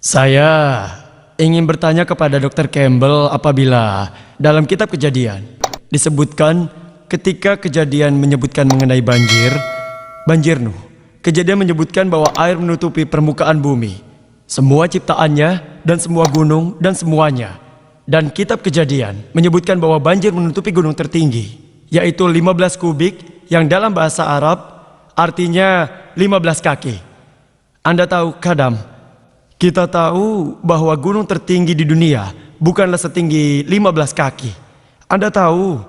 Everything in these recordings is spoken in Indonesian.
Saya ingin bertanya kepada Dr. Campbell apabila dalam kitab Kejadian disebutkan ketika Kejadian menyebutkan mengenai banjir Nuh. Kejadian menyebutkan bahwa air menutupi permukaan bumi, semua ciptaannya dan semua gunung dan semuanya. Dan kitab Kejadian menyebutkan bahwa banjir menutupi gunung tertinggi, yaitu 15 kubik yang dalam bahasa Arab artinya 15 kaki. Anda tahu, Kadam, kita tahu bahwa gunung tertinggi di dunia bukanlah setinggi 15 kaki. Anda tahu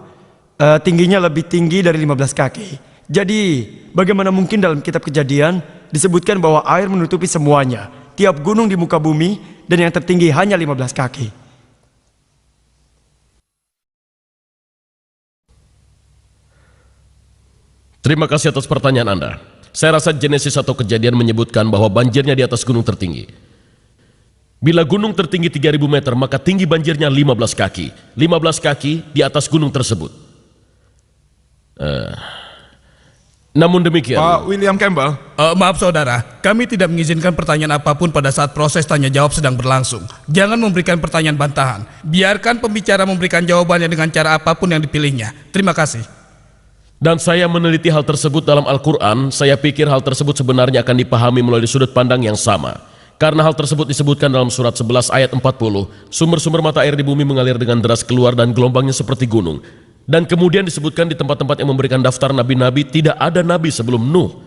tingginya lebih tinggi dari 15 kaki. Jadi bagaimana mungkin dalam kitab Kejadian disebutkan bahwa air menutupi semuanya, tiap gunung di muka bumi, dan yang tertinggi hanya 15 kaki? Terima kasih atas pertanyaan Anda. Saya rasa Genesis atau Kejadian menyebutkan bahwa banjirnya di atas gunung tertinggi. Bila gunung tertinggi 3000 meter, maka tinggi banjirnya 15 kaki. 15 kaki di atas gunung tersebut. Namun demikian, Pak William Campbell. Maaf saudara, kami tidak mengizinkan pertanyaan apapun pada saat proses tanya jawab sedang berlangsung. Jangan memberikan pertanyaan bantahan. Biarkan pembicara memberikan jawabannya dengan cara apapun yang dipilihnya. Terima kasih. dan saya meneliti hal tersebut dalam Al-Quran, saya pikir hal tersebut sebenarnya akan dipahami melalui sudut pandang yang sama. Karena hal tersebut disebutkan dalam surat 11 ayat 40, sumber-sumber mata air di bumi mengalir dengan deras keluar dan gelombangnya seperti gunung. Dan kemudian disebutkan di tempat-tempat yang memberikan daftar nabi-nabi, tidak ada nabi sebelum Nuh.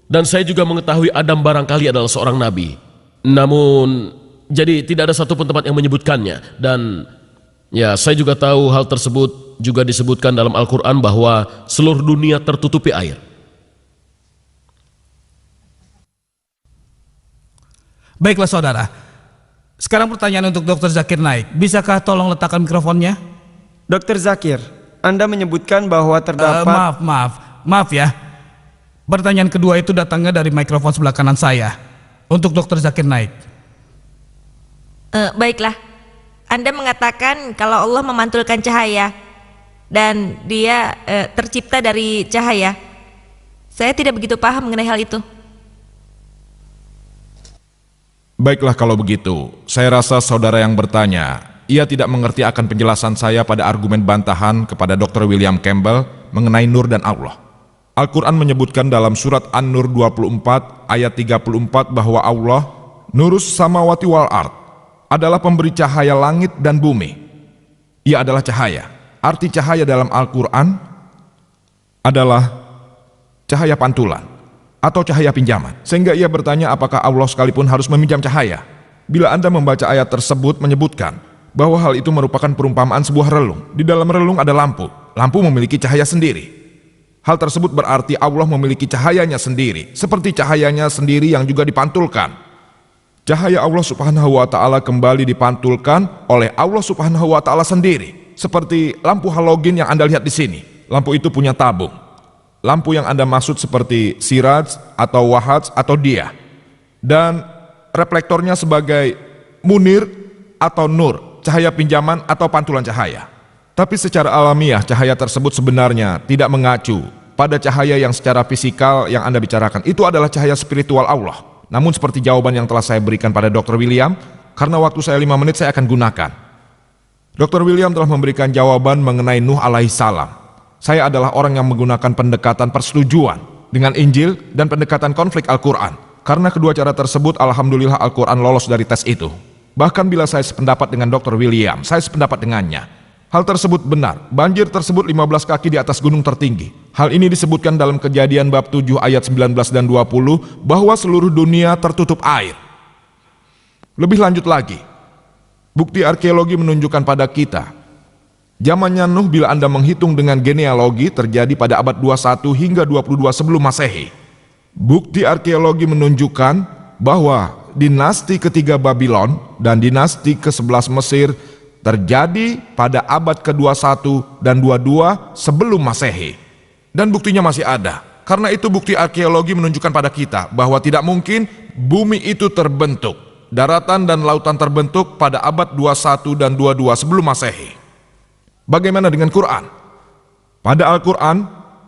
Dan saya juga mengetahui Adam barangkali adalah seorang nabi. Namun, jadi tidak ada satupun tempat yang menyebutkannya. Dan ya, saya juga tahu hal tersebut juga disebutkan dalam Al-Quran bahwa seluruh dunia tertutupi air. Baiklah saudara. Sekarang pertanyaan untuk Dr. Zakir Naik. Bisakah tolong letakkan mikrofonnya? Dr. Zakir, Anda menyebutkan bahwa terdapat... Maaf ya. Pertanyaan kedua itu datangnya dari mikrofon sebelah kanan saya. Untuk Dr. Zakir Naik. Baiklah. Anda mengatakan kalau Allah memantulkan cahaya dan dia tercipta dari cahaya. Saya tidak begitu paham mengenai hal itu. Baiklah kalau begitu, saya rasa saudara yang bertanya, ia tidak mengerti akan penjelasan saya pada argumen bantahan kepada Dr. William Campbell mengenai Nur dan Allah. Al-Quran menyebutkan dalam surat An-Nur 24 ayat 34 bahwa Allah, Nurus samawati wal ard, adalah pemberi cahaya langit dan bumi. Ia adalah cahaya. Arti cahaya dalam Al-Quran adalah cahaya pantulan atau cahaya pinjaman. Sehingga ia bertanya apakah Allah sekalipun harus meminjam cahaya. Bila Anda membaca ayat tersebut menyebutkan bahwa hal itu merupakan perumpamaan sebuah relung. Di dalam relung ada lampu. Lampu memiliki cahaya sendiri. Hal tersebut berarti Allah memiliki cahayanya sendiri, seperti cahayanya sendiri yang juga dipantulkan. Cahaya Allah Subhanahu wa Ta'ala kembali dipantulkan oleh Allah Subhanahu wa Ta'ala sendiri, seperti lampu halogen yang Anda lihat di sini. Lampu itu punya tabung. Lampu yang Anda maksud seperti siraj atau wahaj atau dia, dan reflektornya sebagai munir atau nur, cahaya pinjaman atau pantulan cahaya. Tapi secara alamiah cahaya tersebut sebenarnya tidak mengacu pada cahaya yang secara fisikal yang Anda bicarakan. Itu adalah cahaya spiritual Allah. Namun seperti jawaban yang telah saya berikan pada Dr. William, karena waktu saya 5 menit saya akan gunakan. Dr. William telah memberikan jawaban mengenai Nuh alaihissalam. Saya adalah orang yang menggunakan pendekatan persetujuan dengan Injil dan pendekatan konflik Al-Quran. Karena kedua cara tersebut, alhamdulillah Al-Quran lolos dari tes itu. Bahkan bila saya sependapat dengan Dr. William, saya sependapat dengannya. Hal tersebut benar, banjir tersebut 15 kaki di atas gunung tertinggi. Hal ini disebutkan dalam Kejadian bab 7 ayat 19 dan 20 bahwa seluruh dunia tertutup air. Lebih lanjut lagi, bukti arkeologi menunjukkan pada kita zamannya Nuh bila Anda menghitung dengan genealogi terjadi pada abad 21 hingga 22 sebelum Masehi. Bukti arkeologi menunjukkan bahwa dinasti ketiga Babylon dan dinasti ke-11 Mesir terjadi pada abad ke-21 dan 22 sebelum Masehi. Dan buktinya masih ada. Karena itu bukti arkeologi menunjukkan pada kita bahwa tidak mungkin bumi itu terbentuk. Daratan dan lautan terbentuk pada abad 21 dan 22 sebelum Masehi. Bagaimana dengan Quran? Pada Al-Quran,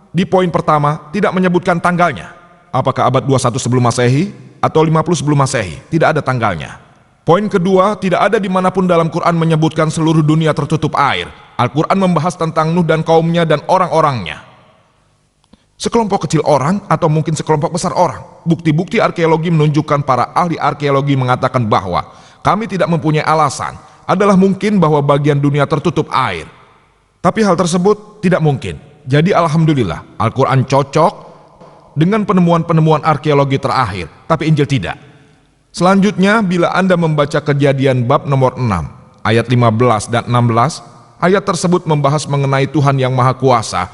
di poin pertama tidak menyebutkan tanggalnya. Apakah abad 21 sebelum Masehi atau 50 sebelum Masehi? Tidak ada tanggalnya. Poin kedua, tidak ada dimanapun dalam Quran menyebutkan seluruh dunia tertutup air. Al-Quran membahas tentang Nuh dan kaumnya dan orang-orangnya. Sekelompok kecil orang atau mungkin sekelompok besar orang. Bukti-bukti arkeologi menunjukkan para ahli arkeologi mengatakan bahwa kami tidak mempunyai alasan. Adalah mungkin bahwa bagian dunia tertutup air. Tapi hal tersebut tidak mungkin. Jadi alhamdulillah, Al-Quran cocok dengan penemuan-penemuan arkeologi terakhir, tapi Injil tidak. Selanjutnya, bila Anda membaca Kejadian bab nomor 6, ayat 15 dan 16, ayat tersebut membahas mengenai Tuhan yang Maha Kuasa,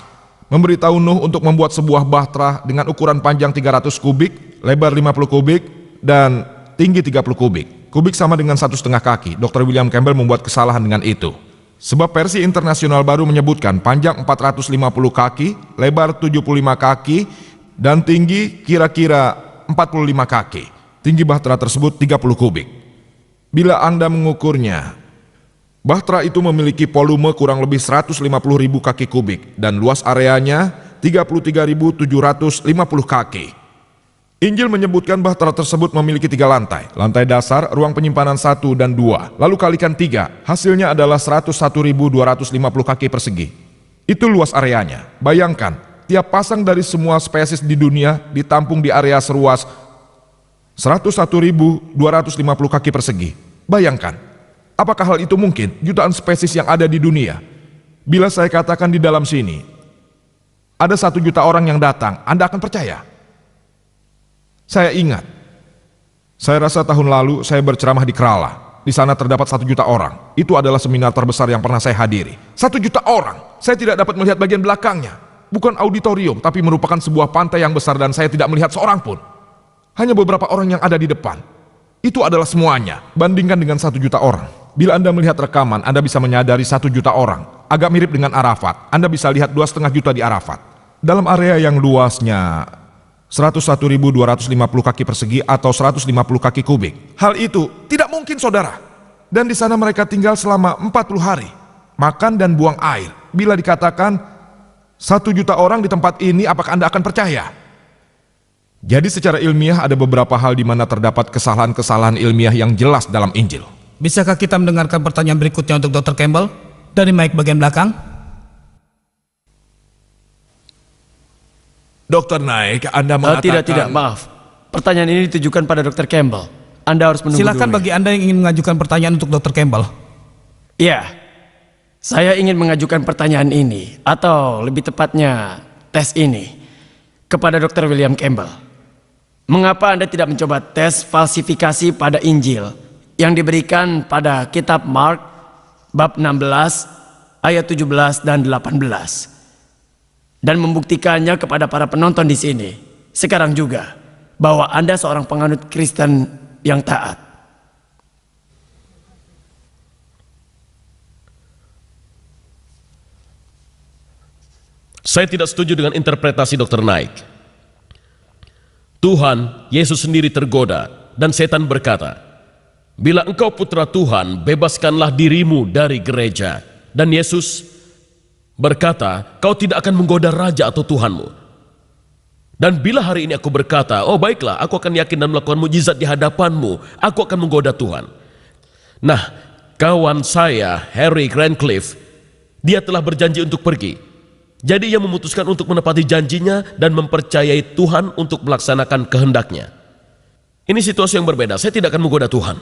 memberitahu Nuh untuk membuat sebuah bahtera dengan ukuran panjang 300 kubik, lebar 50 kubik, dan tinggi 30 kubik. Kubik sama dengan 1,5 kaki. Dr. William Campbell membuat kesalahan dengan itu. Sebab versi internasional baru menyebutkan panjang 450 kaki, lebar 75 kaki, dan tinggi kira-kira 45 kaki. Tinggi bahtera tersebut 30 kubik. Bila Anda mengukurnya, bahtera itu memiliki volume kurang lebih 150.000 kaki kubik dan luas areanya 33.750 kaki. Injil menyebutkan bahtera tersebut memiliki 3 lantai. Lantai dasar, ruang penyimpanan 1 dan 2, lalu kalikan 3, hasilnya adalah 101.250 kaki persegi. Itu luas areanya. Bayangkan, tiap pasang dari semua spesies di dunia ditampung di area seluas 101.250 kaki persegi. Bayangkan, apakah hal itu mungkin? Jutaan spesies yang ada di dunia. Bila saya katakan di dalam sini, ada 1 juta orang yang datang, Anda akan percaya? Saya ingat, saya rasa tahun lalu saya berceramah di Kerala. Di sana terdapat 1 juta orang. Itu adalah seminar terbesar yang pernah saya hadiri. 1 juta orang. Saya tidak dapat melihat bagian belakangnya. Bukan auditorium, tapi merupakan sebuah pantai yang besar dan saya tidak melihat seorang pun. Hanya beberapa orang yang ada di depan. Itu adalah semuanya. Bandingkan dengan 1 juta orang. Bila Anda melihat rekaman, Anda bisa menyadari 1 juta orang. Agak mirip dengan Arafat. Anda bisa lihat 2,5 juta di Arafat. Dalam area yang luasnya 101.250 kaki persegi atau 150 kaki kubik. Hal itu tidak mungkin, saudara. Dan di sana mereka tinggal selama 40 hari. Makan dan buang air. Bila dikatakan 1 juta orang di tempat ini, apakah Anda akan percaya? Jadi secara ilmiah ada beberapa hal di mana terdapat kesalahan-kesalahan ilmiah yang jelas dalam Injil. Bisakah kita mendengarkan pertanyaan berikutnya untuk Dr. Campbell? Dari mic bagian belakang. Dr. Naik, Anda mengatakan... Tidak, maaf. Pertanyaan ini ditujukan pada Dr. Campbell. Anda harus menunggu Silakan dulu. bagi Anda yang ingin mengajukan pertanyaan untuk Dr. Campbell. Ya, saya ingin mengajukan pertanyaan ini, atau lebih tepatnya tes ini, kepada Dr. William Campbell. Mengapa Anda tidak mencoba tes falsifikasi pada Injil yang diberikan pada kitab Mark bab 16 ayat 17 dan 18 dan membuktikannya kepada para penonton di sini sekarang juga bahwa Anda seorang penganut Kristen yang taat? Saya tidak setuju dengan interpretasi Dr. Naik. Tuhan, Yesus sendiri tergoda dan setan berkata, "Bila engkau putra Tuhan, bebaskanlah dirimu dari gereja." Dan Yesus berkata, "Kau tidak akan menggoda raja atau Tuhanmu." Dan bila hari ini aku berkata, "Oh baiklah, aku akan yakin dan melakukan mujizat di hadapanmu, aku akan menggoda Tuhan." Nah, kawan saya, Harry Grantcliffe, dia telah berjanji untuk pergi. Jadi ia memutuskan untuk menepati janjinya dan mempercayai Tuhan untuk melaksanakan kehendaknya. Ini situasi yang berbeda, saya tidak akan menggoda Tuhan.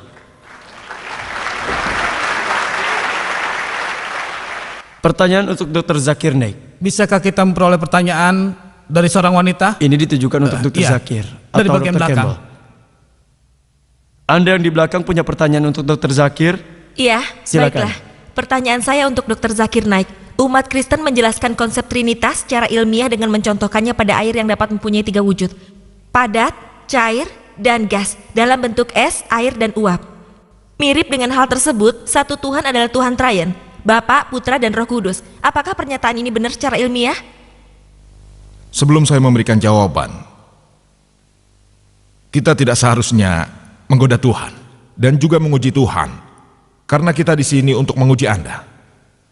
Pertanyaan untuk Dr. Zakir Naik. Bisakah kita memperoleh pertanyaan dari seorang wanita? Ini ditujukan untuk Dr. Iya, Zakir dari atau bagian Dr. belakang. Campbell. Anda yang di belakang punya pertanyaan untuk Dr. Zakir? Iya, Silakan. baiklah. Pertanyaan saya untuk Dr. Zakir Naik. Umat Kristen menjelaskan konsep Trinitas secara ilmiah dengan mencontohkannya pada air yang dapat mempunyai 3 wujud. Padat, cair, dan gas dalam bentuk es, air, dan uap. Mirip dengan hal tersebut, satu Tuhan adalah Tuhan Trian, Bapa, Putra, dan Roh Kudus. Apakah pernyataan ini benar secara ilmiah? Sebelum saya memberikan jawaban, kita tidak seharusnya menggoda Tuhan dan juga menguji Tuhan, karena kita di sini untuk menguji Anda.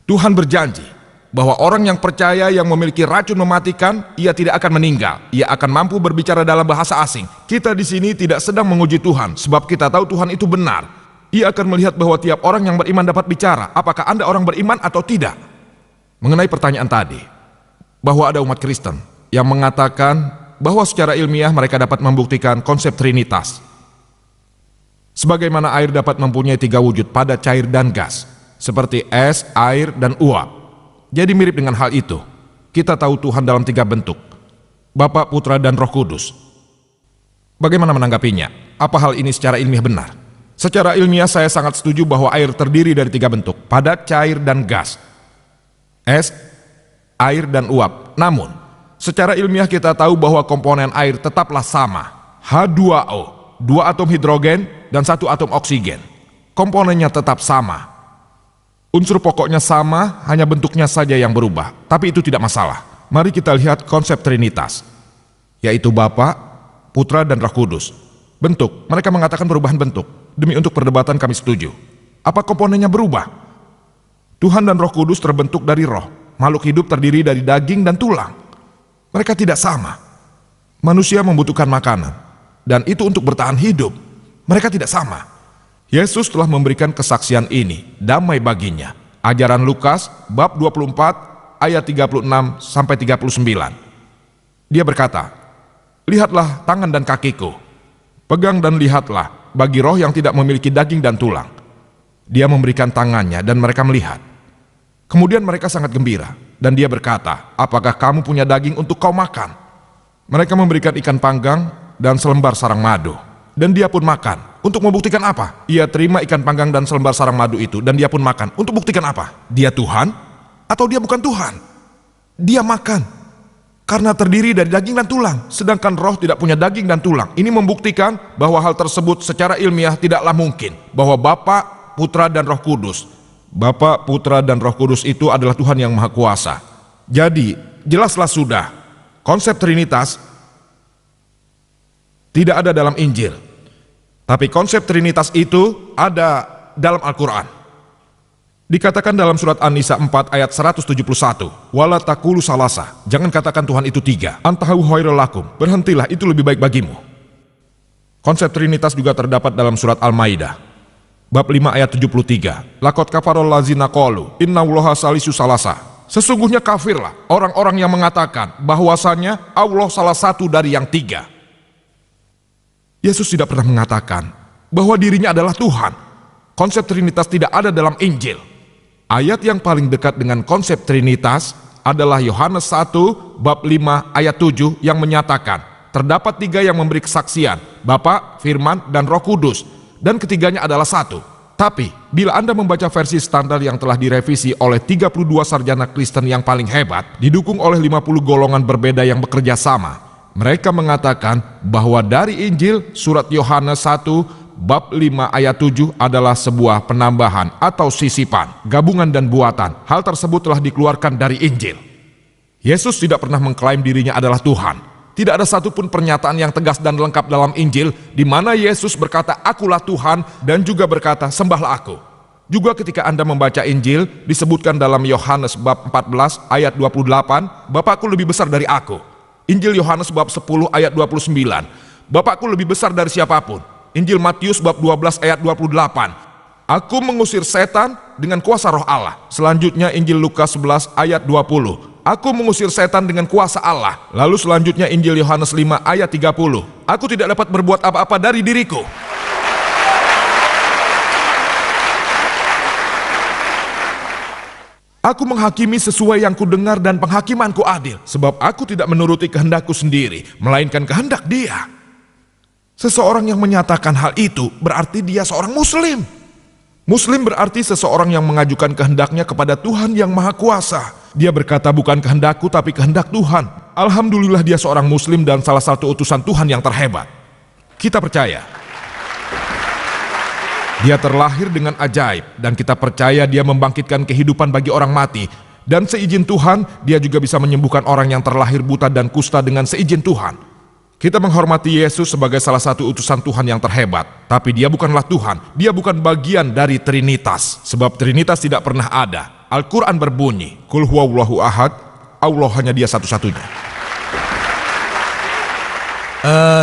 Tuhan berjanji bahwa orang yang percaya yang memiliki racun mematikan, ia tidak akan meninggal. Ia akan mampu berbicara dalam bahasa asing. Kita di sini tidak sedang menguji Tuhan, sebab kita tahu Tuhan itu benar. Ia akan melihat bahwa tiap orang yang beriman dapat bicara, apakah Anda orang beriman atau tidak. Mengenai pertanyaan tadi, bahwa ada umat Kristen yang mengatakan bahwa secara ilmiah mereka dapat membuktikan konsep Trinitas. Sebagaimana air dapat mempunyai 3 wujud pada cair dan gas, seperti es, air, dan uap. Jadi mirip dengan hal itu. Kita tahu Tuhan dalam 3 bentuk, Bapa, Putra, dan Roh Kudus. Bagaimana menanggapinya? Apa hal ini secara ilmiah benar? Secara ilmiah saya sangat setuju bahwa air terdiri dari 3 bentuk, padat, cair, dan gas. Es, air, dan uap. Namun, secara ilmiah kita tahu bahwa komponen air tetaplah sama. H2O, 2 atom hidrogen dan 1 atom oksigen. Komponennya tetap sama. Unsur pokoknya sama, hanya bentuknya saja yang berubah. Tapi itu tidak masalah. Mari kita lihat konsep Trinitas, yaitu Bapa, Putra, dan Roh Kudus. Bentuk, mereka mengatakan perubahan bentuk. Demi untuk perdebatan kami setuju. Apa komponennya berubah? Tuhan dan Roh Kudus terbentuk dari roh. Makhluk hidup terdiri dari daging dan tulang. Mereka tidak sama. Manusia membutuhkan makanan, dan itu untuk bertahan hidup. Mereka tidak sama. Yesus telah memberikan kesaksian ini, damai baginya. Ajaran Lukas, bab 24, ayat 36 sampai 39. Dia berkata, "Lihatlah tangan dan kakiku. Pegang dan lihatlah, bagi roh yang tidak memiliki daging dan tulang." Dia memberikan tangannya dan mereka melihat. Kemudian mereka sangat gembira, dan dia berkata, "Apakah kamu punya daging untuk kau makan?" Mereka memberikan ikan panggang dan selembar sarang madu, dan dia pun makan. Untuk membuktikan apa? Ia terima ikan panggang dan selembar sarang madu itu, dan dia pun makan. Untuk buktikan apa? Dia Tuhan atau dia bukan Tuhan? Dia makan karena terdiri dari daging dan tulang, sedangkan roh tidak punya daging dan tulang. Ini membuktikan bahwa hal tersebut secara ilmiah tidaklah mungkin, bahwa Bapa, Putra, dan Roh Kudus. Bapa, Putra, dan Roh Kudus itu adalah Tuhan yang Maha Kuasa. Jadi, jelaslah sudah, konsep Trinitas tidak ada dalam Injil. Tapi konsep Trinitas itu ada dalam Al-Quran. Dikatakan dalam surat An-Nisa 4 ayat 171, "Wala taqulu salasa." Jangan katakan Tuhan itu 3. "Antahu khairul lakum." Berhentilah, itu lebih baik bagimu. Konsep Trinitas juga terdapat dalam surat Al-Maidah bab 5 ayat 73. "Laqad kafarol lazina qalu innallaha salisu salasa." Sesungguhnya kafirlah orang-orang yang mengatakan bahwasanya Allah salah satu dari yang 3. Yesus tidak pernah mengatakan bahwa dirinya adalah Tuhan. Konsep Trinitas tidak ada dalam Injil. Ayat yang paling dekat dengan konsep Trinitas adalah Yohanes 1 bab 5 ayat 7 yang menyatakan terdapat 3 yang memberi kesaksian, Bapa, Firman, dan Roh Kudus, dan ketiganya adalah 1. Tapi bila Anda membaca versi standar yang telah direvisi oleh 32 sarjana Kristen yang paling hebat, didukung oleh 50 golongan berbeda yang bekerja sama, mereka mengatakan bahwa dari Injil surat Yohanes 1 bab 5 ayat 7 adalah sebuah penambahan atau sisipan, gabungan dan buatan. Hal tersebut telah dikeluarkan dari Injil. Yesus tidak pernah mengklaim dirinya adalah Tuhan. Tidak ada satupun pernyataan yang tegas dan lengkap dalam Injil di mana Yesus berkata, "Akulah Tuhan," dan juga berkata, "Sembahlah aku." Juga ketika Anda membaca Injil, disebutkan dalam Yohanes bab 14 ayat 28, "Bapakku lebih besar dari aku." Injil Yohanes bab 10 ayat 29, "Bapakku lebih besar dari siapapun." Injil Matius bab 12 ayat 28, "Aku mengusir setan dengan kuasa roh Allah." Selanjutnya Injil Lukas 11 ayat 20, "Aku mengusir setan dengan kuasa Allah." Lalu selanjutnya Injil Yohanes 5 ayat 30, "Aku tidak dapat berbuat apa-apa dari diriku." "Aku menghakimi sesuai yang kudengar dan penghakimanku adil, sebab aku tidak menuruti kehendakku sendiri, melainkan kehendak Dia." Seseorang yang menyatakan hal itu berarti dia seorang Muslim. Muslim berarti seseorang yang mengajukan kehendaknya kepada Tuhan yang Maha Kuasa. Dia berkata, "Bukan kehendakku tapi kehendak Tuhan." Alhamdulillah dia seorang Muslim dan salah satu utusan Tuhan yang terhebat. Kita percaya dia terlahir dengan ajaib, dan kita percaya dia membangkitkan kehidupan bagi orang mati. Dan seizin Tuhan, dia juga bisa menyembuhkan orang yang terlahir buta dan kusta dengan seizin Tuhan. Kita menghormati Yesus sebagai salah satu utusan Tuhan yang terhebat. Tapi dia bukanlah Tuhan, dia bukan bagian dari Trinitas. Sebab Trinitas tidak pernah ada. Al-Quran berbunyi, "Qul huwallahu ahad," Allah hanya dia satu-satunya.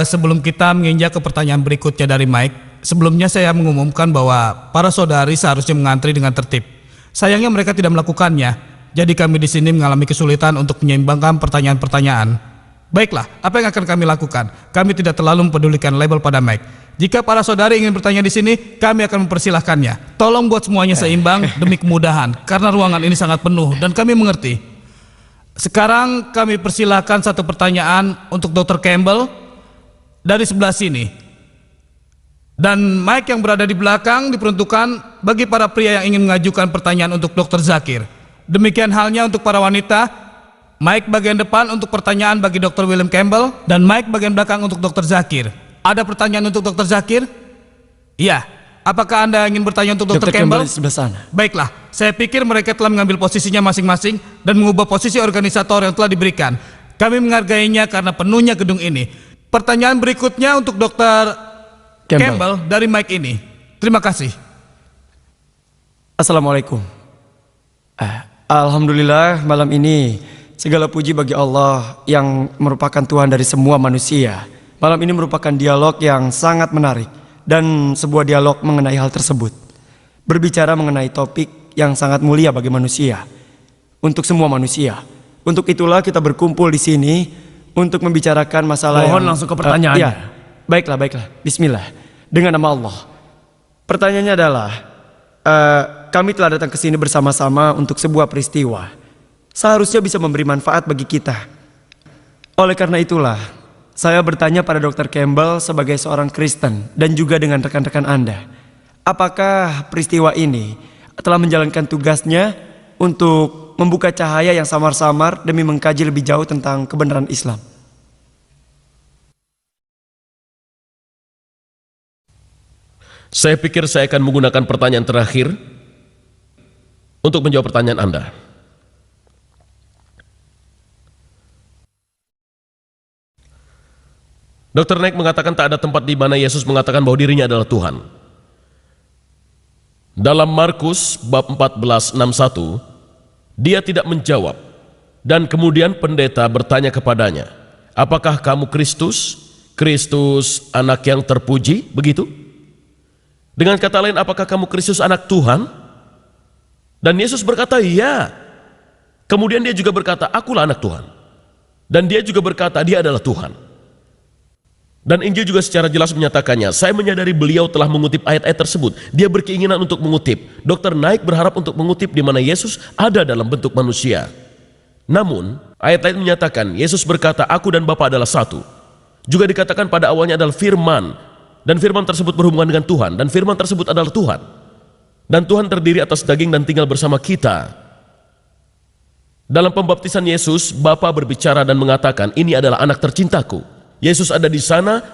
Sebelum kita menginjak ke pertanyaan berikutnya dari Mike, Sebelumnya saya mengumumkan bahwa para saudari seharusnya mengantri dengan tertib. Sayangnya mereka tidak melakukannya, jadi kami di sini mengalami kesulitan untuk menyeimbangkan pertanyaan-pertanyaan. Baiklah, apa yang akan kami lakukan? Kami tidak terlalu mempedulikan label pada mic. Jika para saudari ingin bertanya di sini, kami akan mempersilahkannya. Tolong buat semuanya seimbang demi kemudahan, karena ruangan ini sangat penuh dan kami mengerti. Sekarang kami persilahkan satu pertanyaan untuk Dr. Campbell dari sebelah sini. Dan mic yang berada di belakang diperuntukkan bagi para pria yang ingin mengajukan pertanyaan untuk Dr. Zakir. Demikian halnya untuk para wanita, mic bagian depan untuk pertanyaan bagi Dr. William Campbell dan mic bagian belakang untuk Dr. Zakir. Ada pertanyaan untuk Dr. Zakir? Iya. Apakah Anda ingin bertanya untuk Dr. Campbell? Di sebelah sana. Baiklah, saya pikir mereka telah mengambil posisinya masing-masing dan mengubah posisi organisator yang telah diberikan. Kami menghargainya karena penuhnya gedung ini. Pertanyaan berikutnya untuk Dr. Campbell dari mic ini. Terima kasih. Assalamualaikum. Alhamdulillah malam ini segala puji bagi Allah yang merupakan Tuhan dari semua manusia. Malam ini merupakan dialog yang sangat menarik dan sebuah dialog mengenai hal tersebut. Berbicara mengenai topik yang sangat mulia bagi manusia. Untuk semua manusia. Untuk itulah kita berkumpul di sini untuk membicarakan masalah Mohon langsung ke pertanyaannya. Ya, baiklah. Bismillah. Dengan nama Allah. Pertanyaannya adalah, kami telah datang ke sini bersama-sama untuk sebuah peristiwa. Seharusnya bisa memberi manfaat bagi kita. Oleh karena itulah, saya bertanya pada Dr. Campbell sebagai seorang Kristen dan juga dengan rekan-rekan Anda. Apakah peristiwa ini telah menjalankan tugasnya untuk membuka cahaya yang samar-samar demi mengkaji lebih jauh tentang kebenaran Islam? Saya pikir saya akan menggunakan pertanyaan terakhir untuk menjawab pertanyaan Anda. Dr. Naik mengatakan tak ada tempat di mana Yesus mengatakan bahwa dirinya adalah Tuhan. Dalam Markus bab 14:61, dia tidak menjawab dan kemudian pendeta bertanya kepadanya, "Apakah kamu Kristus? Kristus anak yang terpuji?" Begitu? Dengan kata lain, apakah kamu Kristus anak Tuhan? Dan Yesus berkata, "Iya." Kemudian dia juga berkata, "Akulah anak Tuhan." Dan dia juga berkata, dia adalah Tuhan. Dan Injil juga secara jelas menyatakannya. Saya menyadari beliau telah mengutip ayat-ayat tersebut. Dia berkeinginan untuk mengutip. Dr. Naik berharap untuk mengutip di mana Yesus ada dalam bentuk manusia. Namun, ayat lain menyatakan, Yesus berkata, "Aku dan Bapa adalah satu." Juga dikatakan pada awalnya adalah firman. Dan firman tersebut berhubungan dengan Tuhan. Dan firman tersebut adalah Tuhan. Dan Tuhan terdiri atas daging dan tinggal bersama kita. Dalam pembaptisan Yesus, Bapa berbicara dan mengatakan, "Ini adalah anak tercintaku." Yesus ada di sana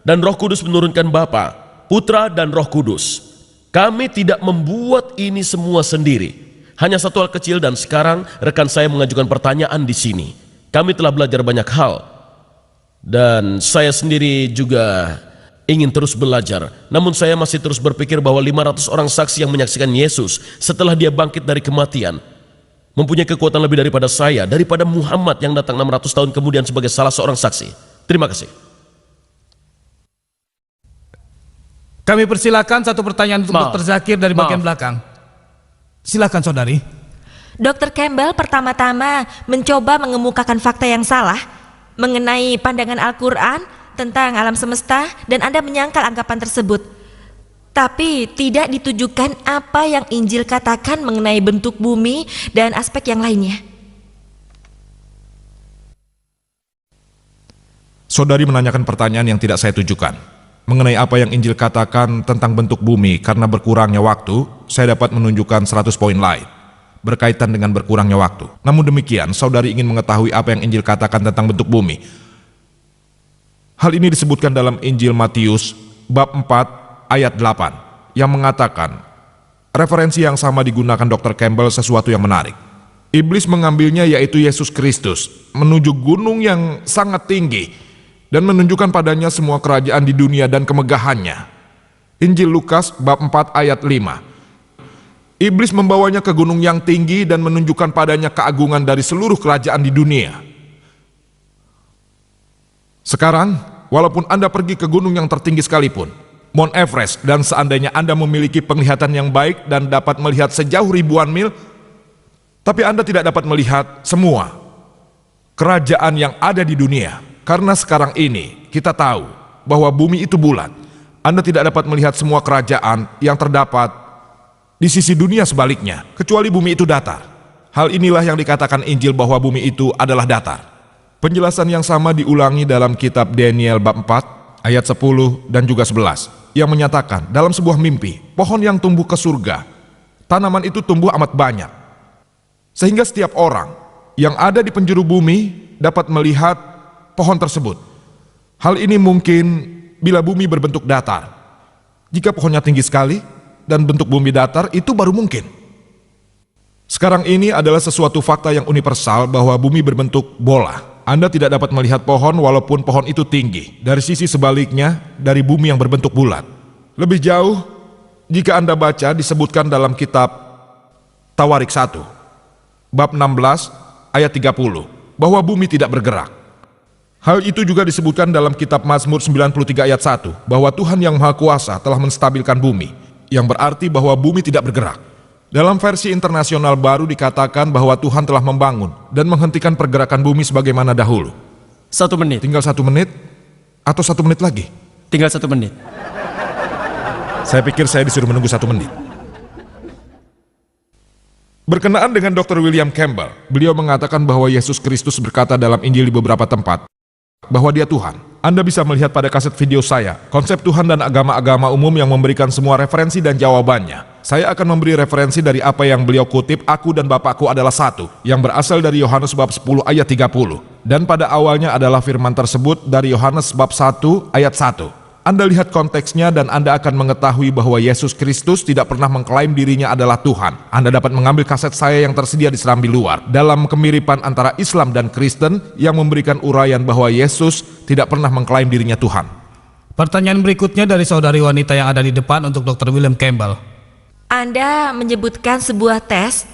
dan Roh Kudus menurunkan Bapa, Putra dan Roh Kudus. Kami tidak membuat ini semua sendiri. Hanya satu hal kecil dan sekarang rekan saya mengajukan pertanyaan di sini. Kami telah belajar banyak hal. Dan saya sendiri juga ingin terus belajar. Namun saya masih terus berpikir bahwa 500 orang saksi yang menyaksikan Yesus setelah dia bangkit dari kematian mempunyai kekuatan lebih daripada saya, daripada Muhammad yang datang 600 tahun kemudian sebagai salah seorang saksi. Terima kasih. Kami persilakan satu pertanyaan untuk Dr. Zakir dari bagian belakang. Silakan saudari. Dr. Campbell pertama-tama mencoba mengemukakan fakta yang salah mengenai pandangan Al-Quran tentang alam semesta dan Anda menyangkal anggapan tersebut. Tapi tidak ditujukan apa yang Injil katakan mengenai bentuk bumi dan aspek yang lainnya. Saudari menanyakan pertanyaan yang tidak saya tujukan. Mengenai apa yang Injil katakan tentang bentuk bumi, karena berkurangnya waktu, saya dapat menunjukkan 100 poin lain berkaitan dengan berkurangnya waktu. Namun demikian, saudari ingin mengetahui apa yang Injil katakan tentang bentuk bumi. Hal ini disebutkan dalam Injil Matius bab 4 ayat 8 yang mengatakan, referensi yang sama digunakan Dr. Campbell sesuatu yang menarik. Iblis mengambilnya, yaitu Yesus Kristus, menuju gunung yang sangat tinggi dan menunjukkan padanya semua kerajaan di dunia dan kemegahannya. Injil Lukas bab 4 ayat 5. Iblis membawanya ke gunung yang tinggi dan menunjukkan padanya keagungan dari seluruh kerajaan di dunia. Sekarang, walaupun Anda pergi ke gunung yang tertinggi sekalipun, Mount Everest, dan seandainya Anda memiliki penglihatan yang baik dan dapat melihat sejauh ribuan mil, tapi Anda tidak dapat melihat semua kerajaan yang ada di dunia. Karena sekarang ini kita tahu bahwa bumi itu bulat. Anda tidak dapat melihat semua kerajaan yang terdapat di sisi dunia sebaliknya, kecuali bumi itu datar. Hal inilah yang dikatakan Injil bahwa bumi itu adalah datar. Penjelasan yang sama diulangi dalam kitab Daniel bab 4 ayat 10 dan juga 11 yang menyatakan dalam sebuah mimpi, pohon yang tumbuh ke surga, tanaman itu tumbuh amat banyak, sehingga setiap orang yang ada di penjuru bumi dapat melihat pohon tersebut. Hal ini mungkin bila bumi berbentuk datar. Jika pohonnya tinggi sekali dan bentuk bumi datar, itu baru mungkin. Sekarang ini adalah sesuatu fakta yang universal bahwa bumi berbentuk bola. Anda tidak dapat melihat pohon walaupun pohon itu tinggi. Dari sisi sebaliknya, dari bumi yang berbentuk bulat. Lebih jauh, jika Anda baca disebutkan dalam kitab Tawarik 1, bab 16, ayat 30, bahwa bumi tidak bergerak. Hal itu juga disebutkan dalam kitab Mazmur 93 ayat 1, bahwa Tuhan yang Maha Kuasa telah menstabilkan bumi, yang berarti bahwa bumi tidak bergerak. Dalam versi internasional baru dikatakan bahwa Tuhan telah membangun dan menghentikan pergerakan bumi sebagaimana dahulu. 1 menit. Tinggal 1 menit atau 1 menit lagi? Tinggal 1 menit. Saya pikir saya disuruh menunggu 1 menit. Berkenaan dengan Dr. William Campbell, beliau mengatakan bahwa Yesus Kristus berkata dalam Injil di beberapa tempat bahwa Dia Tuhan. Anda bisa melihat pada kaset video saya, konsep Tuhan dan agama-agama umum yang memberikan semua referensi dan jawabannya. Saya akan memberi referensi dari apa yang beliau kutip, aku dan Bapakku adalah satu, yang berasal dari Yohanes bab 10 ayat 30. Dan pada awalnya adalah firman tersebut dari Yohanes bab 1 ayat 1. Anda lihat konteksnya dan Anda akan mengetahui bahwa Yesus Kristus tidak pernah mengklaim dirinya adalah Tuhan. Anda dapat mengambil kaset saya yang tersedia di serambi luar dalam kemiripan antara Islam dan Kristen yang memberikan uraian bahwa Yesus tidak pernah mengklaim dirinya Tuhan. Pertanyaan berikutnya dari saudari wanita yang ada di depan untuk Dr. William Campbell. Anda menyebutkan sebuah tes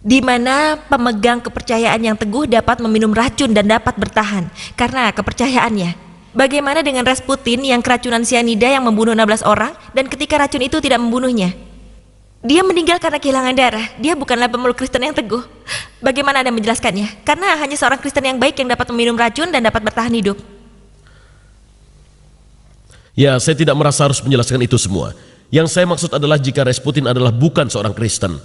di mana pemegang kepercayaan yang teguh dapat meminum racun dan dapat bertahan karena kepercayaannya. Bagaimana dengan Rasputin yang keracunan sianida yang membunuh 16 orang dan ketika racun itu tidak membunuhnya? Dia meninggal karena kehilangan darah. Dia bukanlah pemeluk Kristen yang teguh. Bagaimana Anda menjelaskannya? Karena hanya seorang Kristen yang baik yang dapat meminum racun dan dapat bertahan hidup. Ya, saya tidak merasa harus menjelaskan itu semua. Yang saya maksud adalah jika Rasputin adalah bukan seorang Kristen,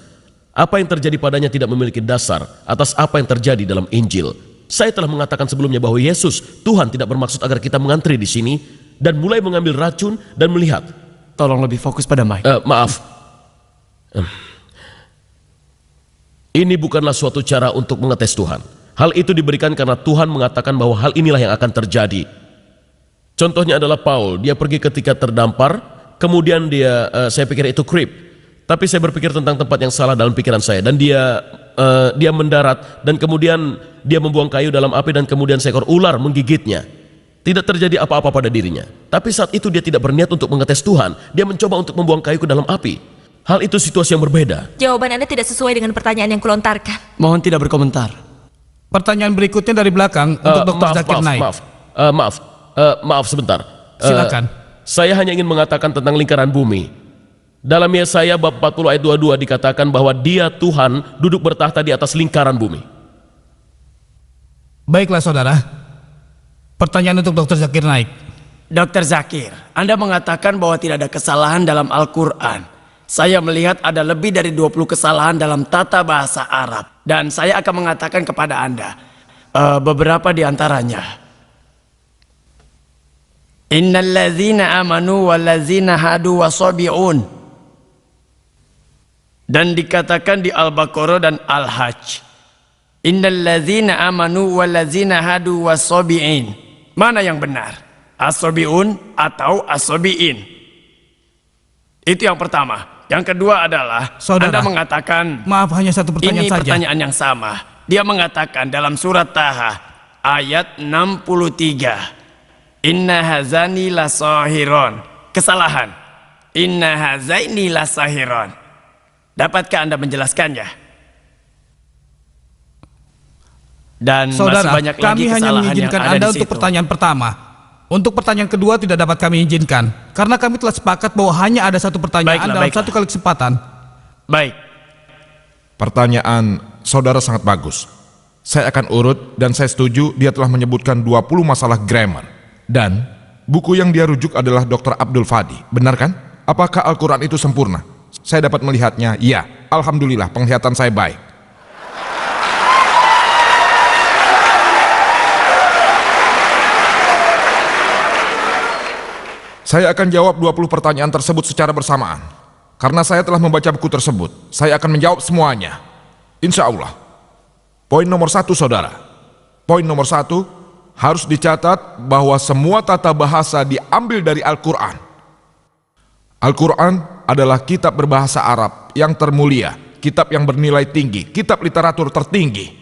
apa yang terjadi padanya tidak memiliki dasar atas apa yang terjadi dalam Injil. Saya telah mengatakan sebelumnya bahwa Yesus, Tuhan tidak bermaksud agar kita mengantri di sini dan mulai mengambil racun dan melihat. Tolong lebih fokus pada Mike. Maaf. Ini bukanlah suatu cara untuk mengetes Tuhan. Hal itu diberikan karena Tuhan mengatakan bahwa hal inilah yang akan terjadi. Contohnya adalah Paul, dia pergi ketika terdampar, kemudian saya pikir itu creep. Tapi saya berpikir tentang tempat yang salah dalam pikiran saya dan dia mendarat dan kemudian dia membuang kayu dalam api dan kemudian seekor ular menggigitnya. Tidak terjadi apa-apa pada dirinya. Tapi saat itu dia tidak berniat untuk mengetes Tuhan. Dia mencoba untuk membuang kayu ke dalam api. Hal itu situasi yang berbeda. Jawaban Anda tidak sesuai dengan pertanyaan yang kulontarkan. Mohon tidak berkomentar. Pertanyaan berikutnya dari belakang untuk Dr. Zakir Naik. Maaf sebentar. Silakan. Saya hanya ingin mengatakan tentang lingkaran bumi. Dalam Yesaya bab 40 ayat 22 dikatakan bahwa Dia Tuhan duduk bertahta di atas lingkaran bumi. Baiklah saudara. Pertanyaan untuk Dr. Zakir Naik. Dr. Zakir, Anda mengatakan bahwa tidak ada kesalahan dalam Al-Quran. Saya melihat ada lebih dari 20 kesalahan dalam tata bahasa Arab. Dan saya akan mengatakan kepada Anda beberapa di antaranya. Innalladzina amanu walladzina hadu wasabi'un. Dan dikatakan di Al-Baqarah dan Al-Hajj. Innalladzina amanu walladzina hadu wasabi'in. Mana yang benar? As-sabi'un atau as-sabi'in? Itu yang pertama. Yang kedua adalah Saudara, Anda mengatakan maaf, hanya satu pertanyaan ini saja. pertanyaan yang sama. Dia mengatakan dalam surat Taha ayat 63. Inna hazani lasahiron. Kesalahan. Inna hazaini lasahiron. Dapatkah Anda menjelaskannya? Dan Saudara, masih banyak lagi kami hanya kesalahan mengizinkan yang ada Anda di untuk situ. pertanyaan pertama. Untuk pertanyaan kedua tidak dapat kami izinkan, karena kami telah sepakat bahwa hanya ada satu pertanyaan dalam satu kali kesempatan. Baik. Pertanyaan saudara sangat bagus. Saya akan urut dan saya setuju dia telah menyebutkan 20 masalah grammar. Dan buku yang dia rujuk adalah Dr. Abdul Fadi. Benar kan? Apakah Al-Quran itu sempurna? Saya dapat melihatnya. Ya, alhamdulillah penglihatan saya baik. Saya akan jawab 20 pertanyaan tersebut secara bersamaan. Karena saya telah membaca buku tersebut, saya akan menjawab semuanya. Insya Allah. Poin nomor 1, saudara. Poin nomor 1, harus dicatat bahwa semua tata bahasa diambil dari Al-Quran. Al-Quran adalah kitab berbahasa Arab yang termulia, kitab yang bernilai tinggi, kitab literatur tertinggi.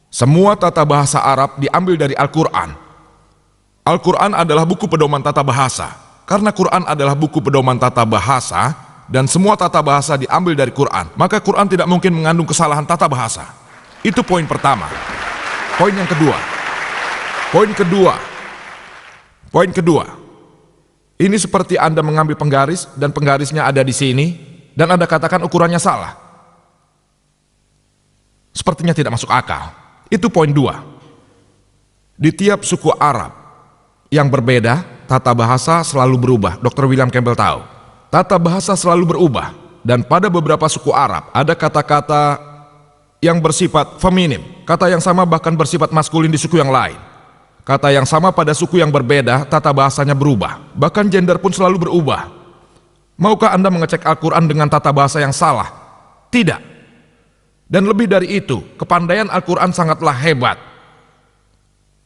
Semua tata bahasa Arab diambil dari Al-Quran. Al-Quran adalah buku pedoman tata bahasa. Karena Quran adalah buku pedoman tata bahasa dan semua tata bahasa diambil dari Quran, maka Quran tidak mungkin mengandung kesalahan tata bahasa. Itu poin pertama. Poin yang kedua. Poin kedua. Ini seperti Anda mengambil penggaris dan penggarisnya ada di sini dan Anda katakan ukurannya salah. Sepertinya tidak masuk akal. Itu poin 2. Di tiap suku Arab yang berbeda, tata bahasa selalu berubah. Dr. William Campbell tahu. Tata bahasa selalu berubah. Dan pada beberapa suku Arab, ada kata-kata yang bersifat feminim. Kata yang sama bahkan bersifat maskulin di suku yang lain. Kata yang sama pada suku yang berbeda, tata bahasanya berubah. Bahkan gender pun selalu berubah. Maukah Anda mengecek Al-Quran dengan tata bahasa yang salah? Tidak. Dan lebih dari itu, kepandaian Al-Quran sangatlah hebat.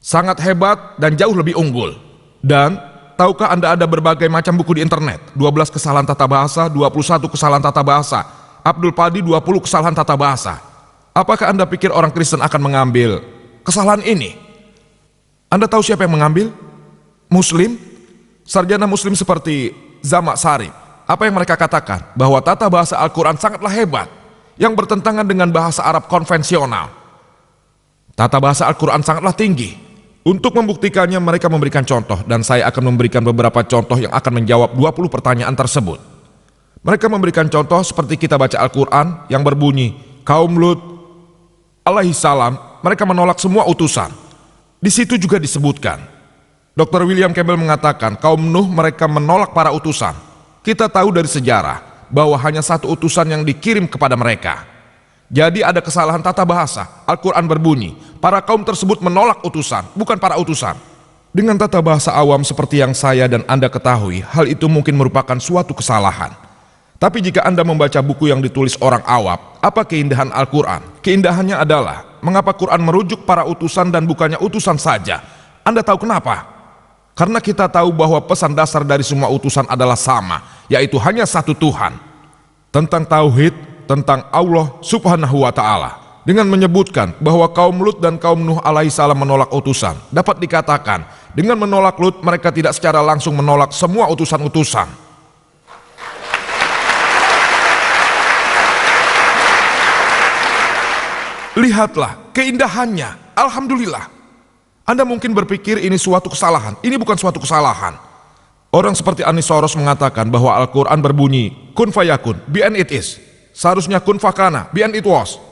Sangat hebat dan jauh lebih unggul. Dan tahukah Anda ada berbagai macam buku di internet? 12 kesalahan tata bahasa, 21 kesalahan tata bahasa. Abdul Fadi 20 kesalahan tata bahasa. Apakah Anda pikir orang Kristen akan mengambil kesalahan ini? Anda tahu siapa yang mengambil? Muslim? Sarjana Muslim seperti Zamak Sarif. Apa yang mereka katakan? Bahwa tata bahasa Al-Quran sangatlah hebat, yang bertentangan dengan bahasa Arab konvensional. Tata bahasa Al-Quran sangatlah tinggi. Untuk membuktikannya mereka memberikan contoh dan saya akan memberikan beberapa contoh yang akan menjawab 20 pertanyaan tersebut. Mereka memberikan contoh seperti kita baca Al-Quran yang berbunyi, kaum Lut alaihi salam, mereka menolak semua utusan. Di situ juga disebutkan, Dr. William Campbell mengatakan kaum Nuh mereka menolak para utusan. Kita tahu dari sejarah bahwa hanya satu utusan yang dikirim kepada mereka. Jadi ada kesalahan tata bahasa. Al-Quran berbunyi, para kaum tersebut menolak utusan, bukan para utusan. Dengan tata bahasa awam seperti yang saya dan Anda ketahui, hal itu mungkin merupakan suatu kesalahan. Tapi jika Anda membaca buku yang ditulis orang awam, apa keindahan Al-Quran? Keindahannya adalah, mengapa Quran merujuk para utusan dan bukannya utusan saja? Anda tahu kenapa? Karena kita tahu bahwa pesan dasar dari semua utusan adalah sama, yaitu hanya satu Tuhan. Tentang tauhid, tentang Allah subhanahu wa ta'ala. Dengan menyebutkan bahwa kaum Lut dan kaum Nuh alaihissalam menolak utusan, dapat dikatakan dengan menolak Lut mereka tidak secara langsung menolak semua utusan-utusan. Lihatlah keindahannya. Alhamdulillah. Anda mungkin berpikir ini suatu kesalahan. Ini bukan suatu kesalahan. Orang seperti Anis Soros mengatakan bahwa Al-Quran berbunyi kun fayakun, be and it is. Seharusnya kun fakana, be and it was.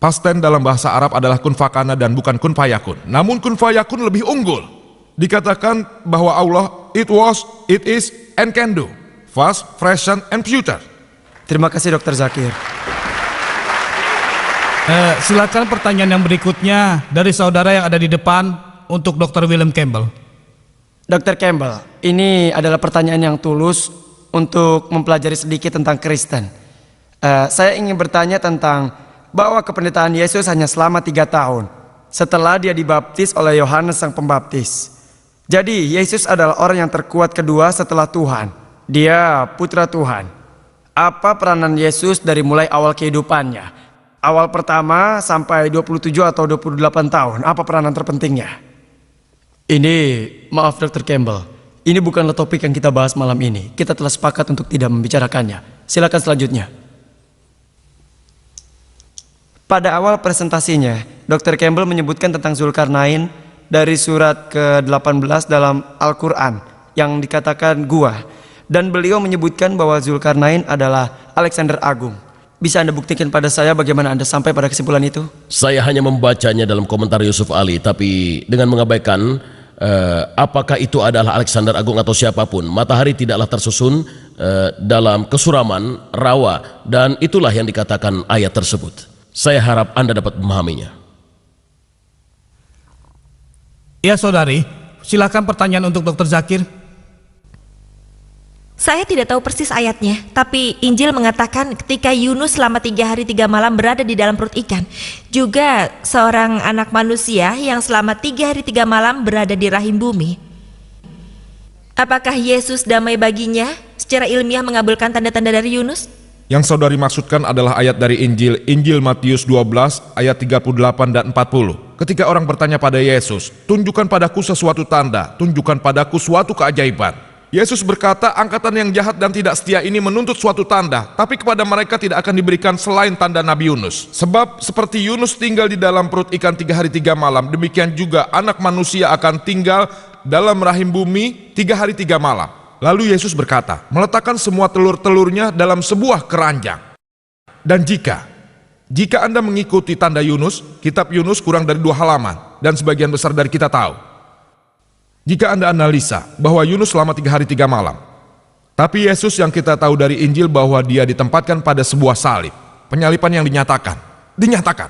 Past tense dalam bahasa Arab adalah kun fakana dan bukan kun fayakun. Namun kun fayakun lebih unggul. Dikatakan bahwa Allah it was, it is, and can do. Past, present, and future. Terima kasih Dr. Zakir. Silakan pertanyaan yang berikutnya dari saudara yang ada di depan untuk Dr. William Campbell. Dr. Campbell, ini adalah pertanyaan yang tulus untuk mempelajari sedikit tentang Kristen. Saya ingin bertanya tentang bahwa kependetaan Yesus hanya selama 3 tahun setelah dia dibaptis oleh Yohanes Sang Pembaptis. Jadi Yesus adalah orang yang terkuat kedua setelah Tuhan. Dia putra Tuhan. Apa peranan Yesus dari mulai awal kehidupannya? Awal pertama sampai 27 atau 28 tahun, apa peranan terpentingnya? Ini, maaf Dr. Campbell, ini bukanlah topik yang kita bahas malam ini. Kita telah sepakat untuk tidak membicarakannya. Silakan selanjutnya. Pada awal presentasinya, Dr. Campbell menyebutkan tentang Zulkarnain dari surat ke-18 dalam Al-Quran yang dikatakan gua. Dan beliau menyebutkan bahwa Zulkarnain adalah Alexander Agung. Bisa Anda buktikan pada saya bagaimana Anda sampai pada kesimpulan itu? Saya hanya membacanya dalam komentar Yusuf Ali, tapi dengan mengabaikan apakah itu adalah Alexander Agung atau siapapun. Matahari tidaklah tersusun dalam kesuraman, rawa, dan itulah yang dikatakan ayat tersebut. Saya harap Anda dapat memahaminya. Ya saudari, silakan pertanyaan untuk Dr. Zakir. Saya tidak tahu persis ayatnya, tapi Injil mengatakan ketika Yunus selama 3 hari 3 malam berada di dalam perut ikan. Juga seorang anak manusia yang selama 3 hari 3 malam berada di rahim bumi. Apakah Yesus damai baginya secara ilmiah mengabulkan tanda-tanda dari Yunus? Yang saudari maksudkan adalah ayat dari Injil Matius 12 ayat 38 dan 40. Ketika orang bertanya pada Yesus, tunjukkan padaku sesuatu tanda, tunjukkan padaku suatu keajaiban. Yesus berkata, angkatan yang jahat dan tidak setia ini menuntut suatu tanda, tapi kepada mereka tidak akan diberikan selain tanda Nabi Yunus. Sebab seperti Yunus tinggal di dalam perut ikan 3 hari 3 malam, demikian juga anak manusia akan tinggal dalam rahim bumi 3 hari 3 malam. Lalu Yesus berkata, meletakkan semua telur-telurnya dalam sebuah keranjang. Dan jika Anda mengikuti tanda Yunus, kitab Yunus kurang dari 2 halaman, dan sebagian besar dari kita tahu. Jika Anda analisa bahwa Yunus selama 3 hari 3 malam, tapi Yesus yang kita tahu dari Injil bahwa dia ditempatkan pada sebuah salib, penyalipan yang dinyatakan.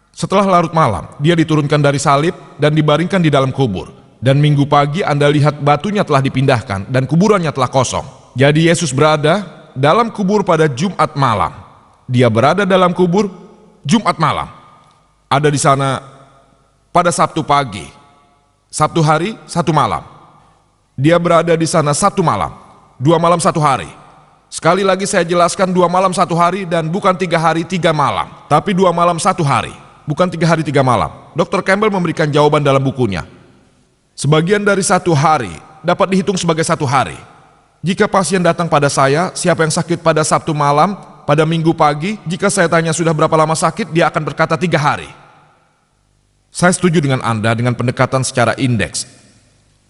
Setelah larut malam, dia diturunkan dari salib dan dibaringkan di dalam kubur. Dan minggu pagi Anda lihat batunya telah dipindahkan dan kuburannya telah kosong. Jadi Yesus berada dalam kubur pada Jumat malam. Dia berada dalam kubur Jumat malam. Ada di sana pada Sabtu pagi. Sabtu hari, 1 malam. Dia berada di sana 1 malam, 2 malam 1 hari. Sekali lagi saya jelaskan 2 malam 1 hari dan bukan 3 hari 3 malam. Tapi 2 malam 1 hari, bukan 3 hari 3 malam. Dr. Campbell memberikan jawaban dalam bukunya. Sebagian dari 1 hari dapat dihitung sebagai 1 hari. Jika pasien datang pada saya, siapa yang sakit pada Sabtu malam, pada Minggu pagi, jika saya tanya sudah berapa lama sakit, dia akan berkata 3 hari. Saya setuju dengan Anda dengan pendekatan secara indeks.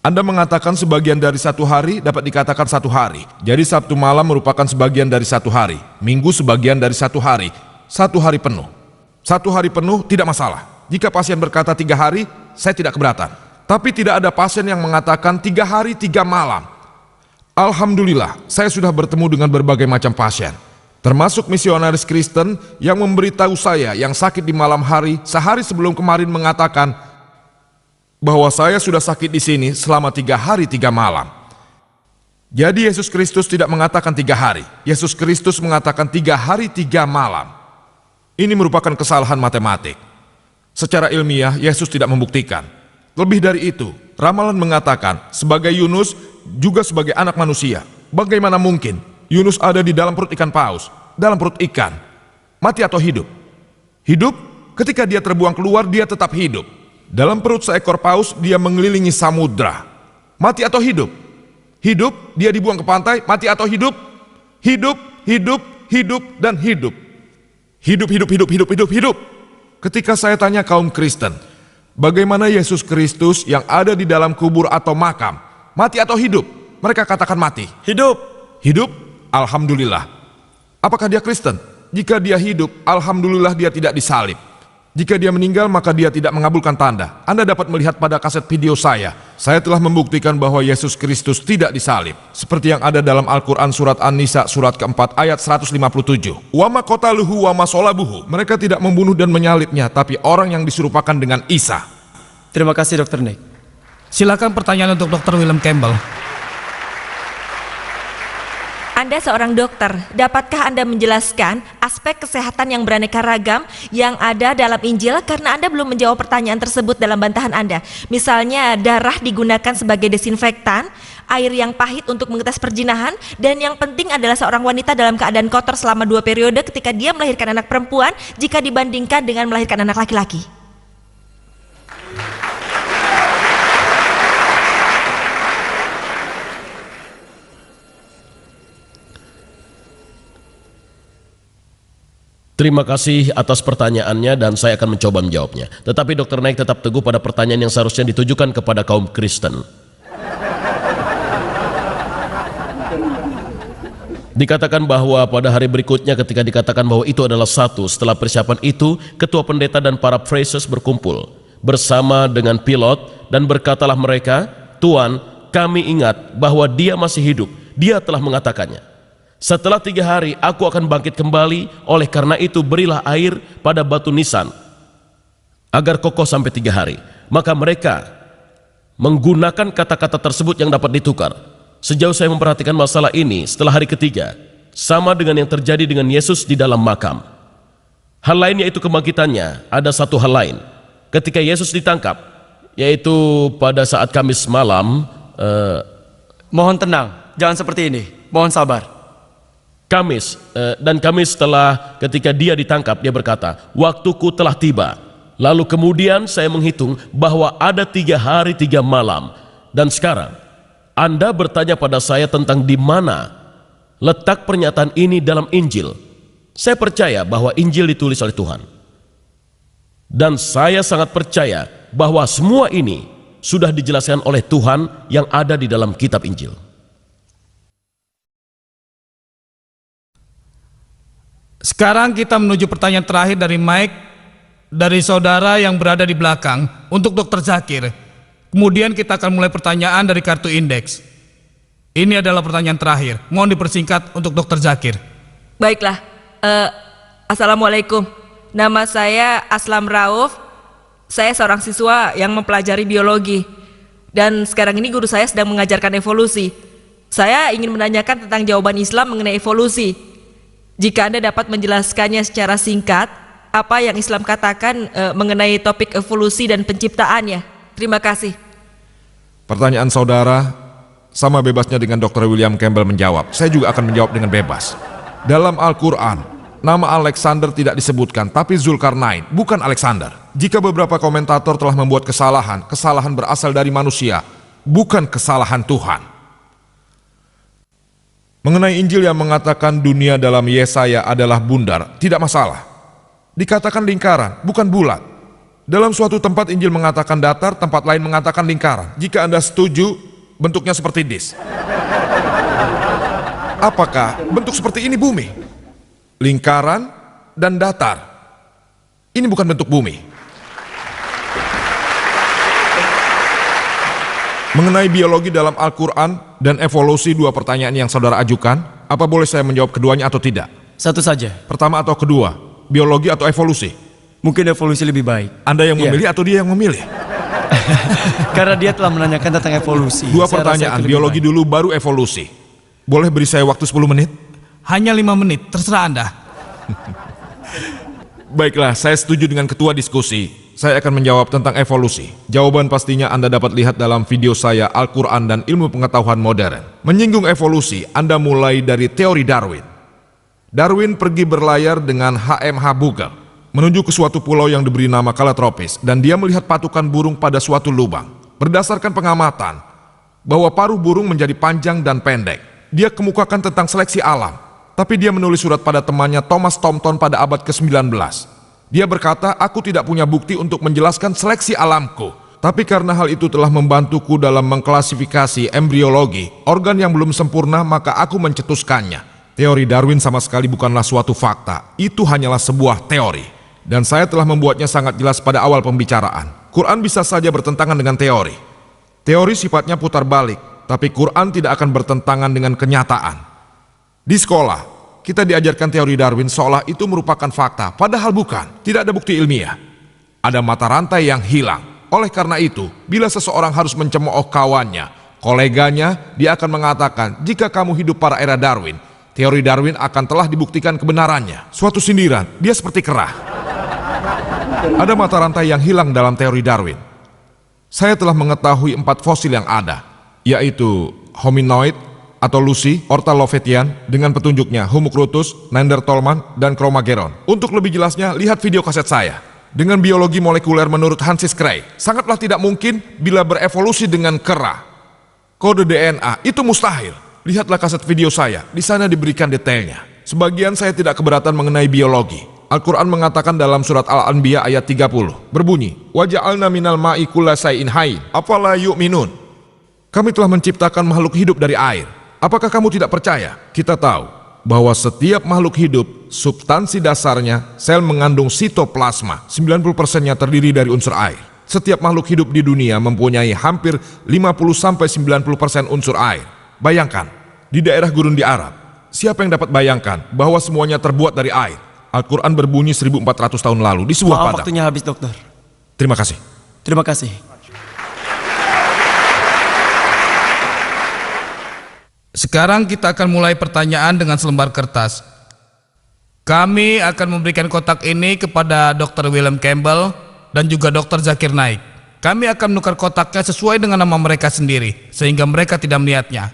Anda mengatakan sebagian dari 1 hari dapat dikatakan 1 hari. Jadi Sabtu malam merupakan sebagian dari 1 hari. Minggu sebagian dari 1 hari. 1 hari penuh. 1 hari penuh tidak masalah. Jika pasien berkata 3 hari, saya tidak keberatan. Tapi tidak ada pasien yang mengatakan 3 hari 3 malam. Alhamdulillah, saya sudah bertemu dengan berbagai macam pasien. Termasuk misionaris Kristen yang memberitahu saya yang sakit di malam hari sehari sebelum kemarin mengatakan bahwa saya sudah sakit di sini selama 3 hari 3 malam. Jadi Yesus Kristus tidak mengatakan 3 hari. Yesus Kristus mengatakan 3 hari 3 malam. Ini merupakan kesalahan matematik. Secara ilmiah Yesus tidak membuktikan. Lebih dari itu, ramalan mengatakan sebagai Yunus juga sebagai anak manusia. Bagaimana mungkin Yunus ada di dalam perut ikan paus, dalam perut ikan, mati atau hidup? Hidup, ketika dia terbuang keluar, dia tetap hidup. Dalam perut seekor paus, dia mengelilingi samudra. Mati atau hidup? Hidup, dia dibuang ke pantai, mati atau hidup? Hidup, hidup, hidup, dan hidup. Hidup, hidup, hidup, hidup, hidup, hidup. Ketika saya tanya kaum Kristen, bagaimana Yesus Kristus yang ada di dalam kubur atau makam, mati atau hidup? Mereka katakan mati. Hidup. Hidup? Alhamdulillah. Apakah dia Kristen? Jika dia hidup, alhamdulillah dia tidak disalib. Jika dia meninggal, maka dia tidak mengabulkan tanda. Anda dapat melihat pada kaset video saya. Saya telah membuktikan bahwa Yesus Kristus tidak disalib. Seperti yang ada dalam Al-Quran surat An-Nisa surat keempat ayat 157. Wa ma qataluhu wa ma sholabuhu. Mereka tidak membunuh dan menyalibnya, tapi orang yang diserupakan dengan Isa. Terima kasih Dr. Nick. Silakan pertanyaan untuk Dr. William Campbell. Anda seorang dokter, dapatkah Anda menjelaskan aspek kesehatan yang beraneka ragam yang ada dalam Injil karena Anda belum menjawab pertanyaan tersebut dalam bantahan Anda? Misalnya darah digunakan sebagai desinfektan, air yang pahit untuk mengetes perjinahan, dan yang penting adalah seorang wanita dalam keadaan kotor selama 2 periode ketika dia melahirkan anak perempuan jika dibandingkan dengan melahirkan anak laki-laki. Terima kasih atas pertanyaannya dan saya akan mencoba menjawabnya. Tetapi Dr. Naik tetap teguh pada pertanyaan yang seharusnya ditujukan kepada kaum Kristen. Dikatakan bahwa pada hari berikutnya ketika dikatakan bahwa itu adalah satu, setelah persiapan itu, ketua pendeta dan para praisers berkumpul bersama dengan pilot dan berkatalah mereka, "Tuan, kami ingat bahwa dia masih hidup, dia telah mengatakannya. Setelah 3 hari aku akan bangkit kembali, oleh karena itu berilah air pada batu nisan agar kokoh sampai 3 hari. Maka mereka menggunakan kata-kata tersebut yang dapat ditukar. Sejauh saya memperhatikan masalah ini setelah hari ketiga, sama dengan yang terjadi dengan Yesus di dalam makam. Hal lain yaitu kebangkitannya. Ada satu hal lain. Ketika Yesus ditangkap, yaitu pada saat Kamis malam, Mohon tenang, jangan seperti ini. Mohon sabar. Kamis setelah ketika dia ditangkap, dia berkata, "Waktuku telah tiba." Lalu kemudian saya menghitung bahwa ada 3 hari 3 malam. Dan sekarang Anda bertanya pada saya tentang di mana letak pernyataan ini dalam Injil. Saya percaya bahwa Injil ditulis oleh Tuhan. Dan saya sangat percaya bahwa semua ini sudah dijelaskan oleh Tuhan yang ada di dalam kitab Injil. Sekarang kita menuju pertanyaan terakhir dari Mike, dari saudara yang berada di belakang, untuk Dr. Zakir. Kemudian kita akan mulai pertanyaan dari kartu indeks. Ini adalah pertanyaan terakhir. Mohon dipersingkat untuk Dr. Zakir. Baiklah, Assalamualaikum. Nama saya Aslam Rauf. Saya seorang siswa yang mempelajari biologi. Dan sekarang ini guru saya sedang mengajarkan evolusi. Saya ingin menanyakan tentang jawaban Islam mengenai evolusi. Jika Anda dapat menjelaskannya secara singkat, apa yang Islam katakan mengenai topik evolusi dan penciptaannya. Terima kasih. Pertanyaan saudara sama bebasnya dengan Dr. William Campbell menjawab. Saya juga akan menjawab dengan bebas. Dalam Al-Quran, nama Alexander tidak disebutkan, tapi Zulkarnain, bukan Alexander. Jika beberapa komentator telah membuat kesalahan, kesalahan berasal dari manusia, bukan kesalahan Tuhan. Mengenai Injil yang mengatakan dunia dalam Yesaya adalah bundar, tidak masalah. Dikatakan lingkaran, bukan bulat. Dalam suatu tempat Injil mengatakan datar, tempat lain mengatakan lingkaran. Jika Anda setuju, bentuknya seperti disk. Apakah bentuk seperti ini bumi? Lingkaran dan datar. Ini bukan bentuk bumi. Mengenai biologi dalam Al-Quran dan evolusi, 2 pertanyaan yang saudara ajukan, apa boleh saya menjawab keduanya atau tidak? Satu saja. Pertama atau kedua, biologi atau evolusi? Mungkin evolusi lebih baik. Anda yang Iya. memilih atau dia yang memilih? Karena dia telah menanyakan tentang evolusi. 2 Saya rasa pertanyaan, itu lebih biologi baik. dulu baru evolusi. Boleh beri saya waktu 10 menit? Hanya 5 menit, terserah Anda. Baiklah, saya setuju dengan ketua diskusi. Saya akan menjawab tentang evolusi. Jawaban pastinya Anda dapat lihat dalam video saya Al-Quran dan Ilmu Pengetahuan Modern. Menyinggung evolusi, Anda mulai dari teori Darwin. Darwin pergi berlayar dengan HMH Beagle menuju ke suatu pulau yang diberi nama Kalatropis, dan dia melihat patukan burung pada suatu lubang. Berdasarkan pengamatan bahwa paruh burung menjadi panjang dan pendek, dia kemukakan tentang seleksi alam. Tapi dia menulis surat pada temannya Thomas Thompson pada abad ke-19. Dia berkata, "Aku tidak punya bukti untuk menjelaskan seleksi alamku. Tapi karena hal itu telah membantuku dalam mengklasifikasi embriologi, organ yang belum sempurna, maka aku mencetuskannya." Teori Darwin sama sekali bukanlah suatu fakta. Itu hanyalah sebuah teori. Dan saya telah membuatnya sangat jelas pada awal pembicaraan. Quran bisa saja bertentangan dengan teori. Teori sifatnya putar balik, tapi Quran tidak akan bertentangan dengan kenyataan. Di sekolah, kita diajarkan teori Darwin seolah itu merupakan fakta, padahal bukan. Tidak ada bukti ilmiah. Ada mata rantai yang hilang. Oleh karena itu, bila seseorang harus mencemooh kawannya, koleganya, dia akan mengatakan, "Jika kamu hidup pada era Darwin, teori Darwin akan telah dibuktikan kebenarannya." Suatu sindiran, dia seperti kerah. Ada mata rantai yang hilang dalam teori Darwin. Saya telah mengetahui 4 fosil yang ada, yaitu hominoid atau Lucy, Orthalofetian dengan petunjuknya Homuncrotus, Neanderthal dan Cro-Magnon. Untuk lebih jelasnya, lihat video kaset saya. Dengan biologi molekuler menurut Hansis Cray, sangatlah tidak mungkin bila berevolusi dengan kera. Kode DNA itu mustahil. Lihatlah kaset video saya, di sana diberikan detailnya. Sebagian saya tidak keberatan mengenai biologi. Al-Quran mengatakan dalam surat Al-Anbiya ayat 30, berbunyi, "Waja'alna minal ma'i kulla shay'in hayy, afala yu'minun?" Kami telah menciptakan makhluk hidup dari air. Apakah kamu tidak percaya? Kita tahu bahwa setiap makhluk hidup, substansi dasarnya, sel mengandung sitoplasma, 90%-nya terdiri dari unsur air. Setiap makhluk hidup di dunia mempunyai hampir 50-90% unsur air. Bayangkan, di daerah gurun di Arab, siapa yang dapat bayangkan bahwa semuanya terbuat dari air? Al-Quran berbunyi 1400 tahun lalu di sebuah Maaf, padang. waktunya habis, dokter. Terima kasih. Terima kasih. Sekarang kita akan mulai pertanyaan dengan selembar kertas. Kami akan memberikan kotak ini kepada Dr. William Campbell dan juga Dr. Zakir Naik. Kami akan menukar kotaknya sesuai dengan nama mereka sendiri, sehingga mereka tidak melihatnya.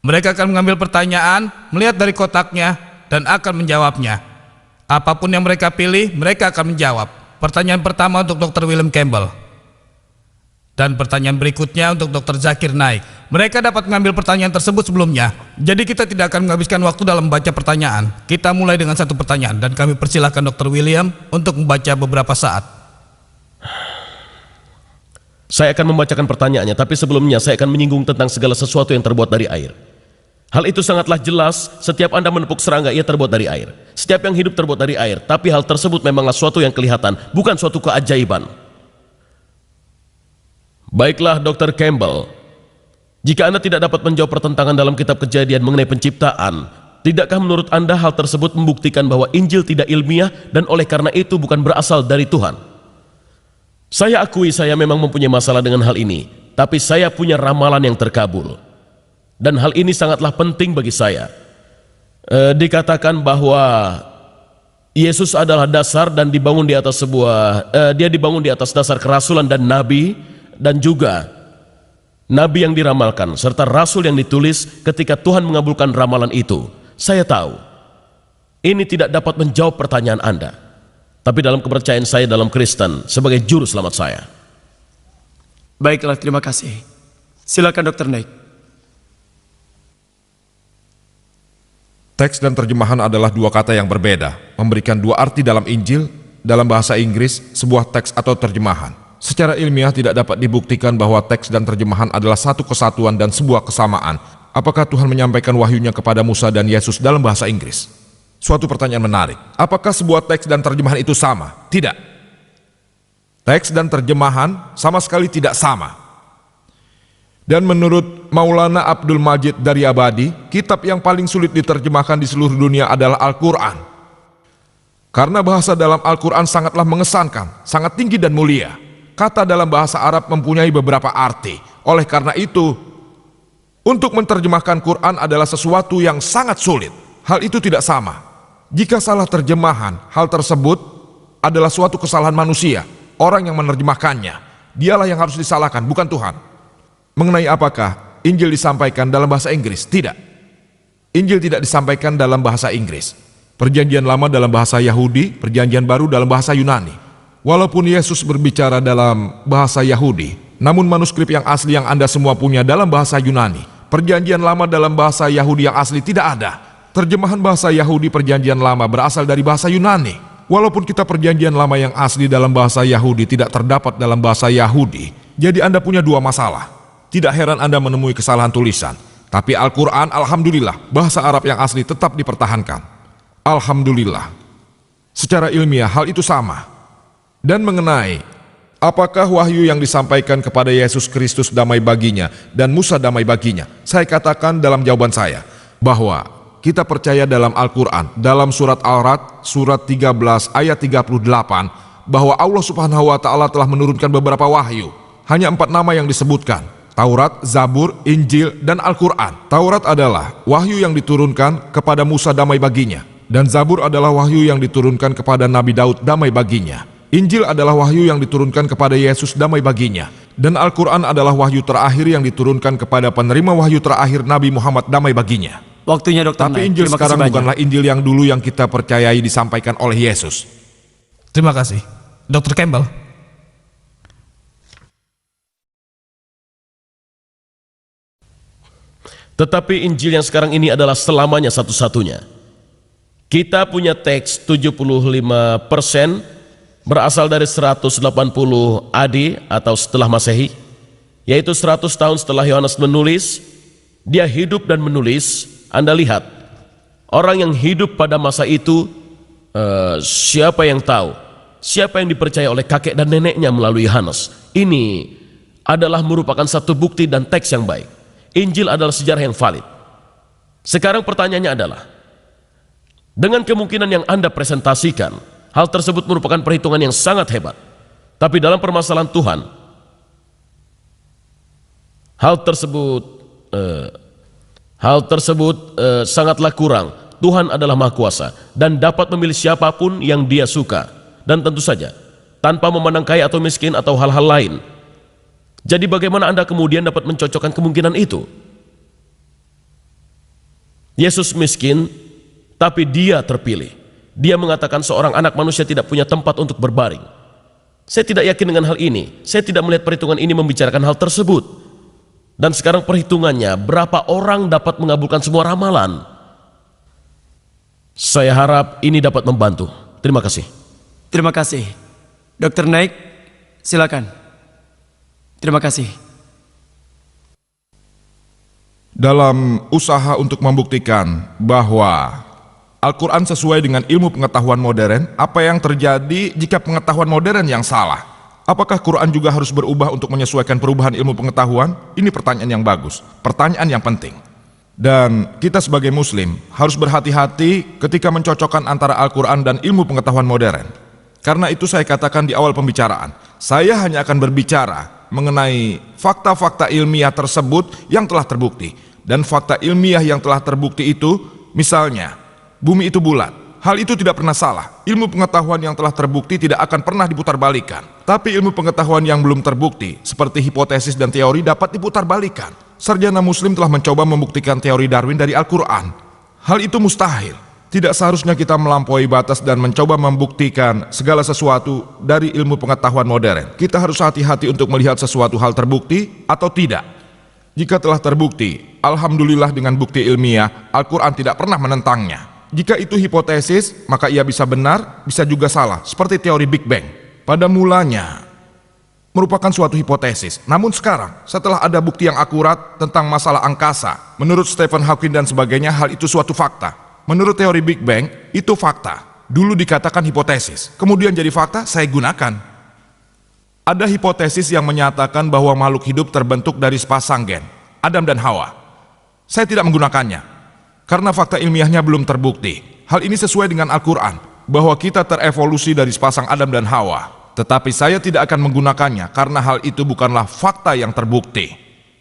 Mereka akan mengambil pertanyaan, melihat dari kotaknya, dan akan menjawabnya. Apapun yang mereka pilih, mereka akan menjawab. Pertanyaan pertama untuk Dr. William Campbell. Dan pertanyaan berikutnya untuk Dr. Zakir Naik. Mereka dapat mengambil pertanyaan tersebut sebelumnya. Jadi kita tidak akan menghabiskan waktu dalam membaca pertanyaan. Kita mulai dengan satu pertanyaan dan kami persilahkan Dr. William untuk membaca beberapa saat. Saya akan membacakan pertanyaannya, tapi sebelumnya saya akan menyinggung tentang segala sesuatu yang terbuat dari air. Hal itu sangatlah jelas, setiap Anda menepuk serangga ia terbuat dari air. Setiap yang hidup terbuat dari air, tapi hal tersebut memanglah suatu yang kelihatan, bukan suatu keajaiban. Baiklah Dr. Campbell, jika Anda tidak dapat menjawab pertentangan dalam kitab Kejadian mengenai penciptaan, tidakkah menurut Anda hal tersebut membuktikan bahwa Injil tidak ilmiah dan oleh karena itu bukan berasal dari Tuhan? Saya akui saya memang mempunyai masalah dengan hal ini, tapi saya punya ramalan yang terkabul. Dan hal ini sangatlah penting bagi saya. Dikatakan bahwa Yesus adalah dasar dan dibangun di atas dia dibangun di atas dasar kerasulan dan nabi, dan juga nabi yang diramalkan serta rasul yang ditulis ketika Tuhan mengabulkan ramalan itu. Saya tahu ini tidak dapat menjawab pertanyaan Anda, tapi dalam kepercayaan saya dalam Kristen sebagai juru selamat saya. Baiklah, terima kasih. Silakan Dr. Naik. Teks dan terjemahan adalah dua kata yang berbeda, memberikan dua arti dalam Injil. Dalam bahasa Inggris, sebuah teks atau terjemahan. Secara ilmiah tidak dapat dibuktikan bahwa teks dan terjemahan adalah satu kesatuan dan sebuah kesamaan. Apakah Tuhan menyampaikan wahyunya kepada Musa dan Yesus dalam bahasa Inggris? Suatu pertanyaan menarik. Apakah sebuah teks dan terjemahan itu sama? Tidak. Teks dan terjemahan sama sekali tidak sama. Dan menurut Maulana Abdul Majid Daryabadi, kitab yang paling sulit diterjemahkan di seluruh dunia adalah Al-Quran. Karena bahasa dalam Al-Quran sangatlah mengesankan, sangat tinggi dan mulia. Kata dalam bahasa Arab mempunyai beberapa arti. Oleh karena itu, untuk menerjemahkan Quran adalah sesuatu yang sangat sulit. Hal itu tidak sama. Jika salah terjemahan, hal tersebut adalah suatu kesalahan manusia, orang yang menerjemahkannya. Dialah yang harus disalahkan, bukan Tuhan. Mengenai apakah Injil disampaikan dalam bahasa Inggris? Tidak. Injil tidak disampaikan dalam bahasa Inggris. Perjanjian Lama dalam bahasa Yahudi, Perjanjian Baru dalam bahasa Yunani. Walaupun Yesus berbicara dalam bahasa Yahudi, namun manuskrip yang asli yang Anda semua punya dalam bahasa Yunani. Perjanjian Lama dalam bahasa Yahudi yang asli tidak ada. Terjemahan bahasa Yahudi Perjanjian Lama berasal dari bahasa Yunani. Walaupun kitab Perjanjian Lama yang asli dalam bahasa Yahudi tidak terdapat dalam bahasa Yahudi, jadi Anda punya dua masalah. Tidak heran Anda menemui kesalahan tulisan. Tapi Al-Quran, alhamdulillah, bahasa Arab yang asli tetap dipertahankan. Alhamdulillah. Secara ilmiah hal itu sama. Dan mengenai apakah wahyu yang disampaikan kepada Yesus Kristus damai baginya dan Musa damai baginya, saya katakan dalam jawaban saya bahwa kita percaya dalam Al-Quran, dalam surat Al-Ra'd, surat 13 ayat 38, bahwa Allah Subhanahu wa Ta'ala telah menurunkan beberapa wahyu. Hanya 4 nama yang disebutkan: Taurat, Zabur, Injil, dan Al-Quran. Taurat adalah wahyu yang diturunkan kepada Musa damai baginya, dan Zabur adalah wahyu yang diturunkan kepada Nabi Daud damai baginya. Injil adalah wahyu yang diturunkan kepada Yesus damai baginya, dan Al-Quran adalah wahyu terakhir yang diturunkan kepada penerima wahyu terakhir Nabi Muhammad damai baginya. Waktunya Dr. Tapi Naik. Injil Terima kasih sekarang banyak. bukanlah Injil yang dulu yang kita percayai disampaikan oleh Yesus. Terima kasih. Dr. Campbell. Tetapi Injil yang sekarang ini adalah selamanya satu-satunya. Kita punya teks 75% berasal dari 180 AD atau setelah Masehi, yaitu 100 tahun setelah Yohanes menulis. Dia hidup dan menulis. Anda lihat, orang yang hidup pada masa itu, siapa yang tahu? Siapa yang dipercaya oleh kakek dan neneknya melalui Yohanes? Ini adalah merupakan satu bukti dan teks yang baik. Injil adalah sejarah yang valid. Sekarang pertanyaannya adalah, dengan kemungkinan yang Anda presentasikan, hal tersebut merupakan perhitungan yang sangat hebat. Tapi dalam permasalahan Tuhan, hal tersebut sangatlah kurang. Tuhan adalah Maha Kuasa dan dapat memilih siapapun yang Dia suka. Dan tentu saja, tanpa memandang kaya atau miskin atau hal-hal lain. Jadi bagaimana Anda kemudian dapat mencocokkan kemungkinan itu? Yesus miskin, tapi Dia terpilih. Dia mengatakan seorang anak manusia tidak punya tempat untuk berbaring. Saya tidak yakin dengan hal ini. Saya tidak melihat perhitungan ini membicarakan hal tersebut. Dan sekarang perhitungannya, berapa orang dapat mengabulkan semua ramalan? Saya harap ini dapat membantu. Terima kasih. Terima kasih. Dr. Naik, silakan. Terima kasih. Dalam usaha untuk membuktikan bahwa Al-Quran sesuai dengan ilmu pengetahuan modern, apa yang terjadi jika pengetahuan modern yang salah? Apakah Quran juga harus berubah untuk menyesuaikan perubahan ilmu pengetahuan? Ini pertanyaan yang bagus, pertanyaan yang penting. Dan kita sebagai muslim harus berhati-hati ketika mencocokkan antara Al-Quran dan ilmu pengetahuan modern. Karena itu saya katakan di awal pembicaraan, saya hanya akan berbicara mengenai fakta-fakta ilmiah tersebut yang telah terbukti. Dan fakta ilmiah yang telah terbukti itu, misalnya, bumi itu bulat. Hal itu tidak pernah salah. Ilmu pengetahuan yang telah terbukti tidak akan pernah diputarbalikkan. Tapi ilmu pengetahuan yang belum terbukti, seperti hipotesis dan teori, dapat diputarbalikkan. Sarjana muslim telah mencoba membuktikan teori Darwin dari Al-Quran. Hal itu mustahil. Tidak seharusnya kita melampaui batas dan mencoba membuktikan segala sesuatu dari ilmu pengetahuan modern. Kita harus hati-hati untuk melihat sesuatu hal terbukti atau tidak. Jika telah terbukti, alhamdulillah dengan bukti ilmiah, Al-Quran tidak pernah menentangnya. Jika itu hipotesis, maka ia bisa benar, bisa juga salah, seperti teori Big Bang. Pada mulanya, merupakan suatu hipotesis. Namun sekarang, setelah ada bukti yang akurat tentang masalah angkasa, menurut Stephen Hawking dan sebagainya, hal itu suatu fakta. Menurut teori Big Bang, itu fakta. Dulu dikatakan hipotesis, kemudian jadi fakta, saya gunakan. Ada hipotesis yang menyatakan bahwa makhluk hidup terbentuk dari sepasang gen, Adam dan Hawa. Saya tidak menggunakannya, karena fakta ilmiahnya belum terbukti. Hal ini sesuai dengan Al-Quran, bahwa kita terevolusi dari sepasang Adam dan Hawa. Tetapi saya tidak akan menggunakannya, karena hal itu bukanlah fakta yang terbukti.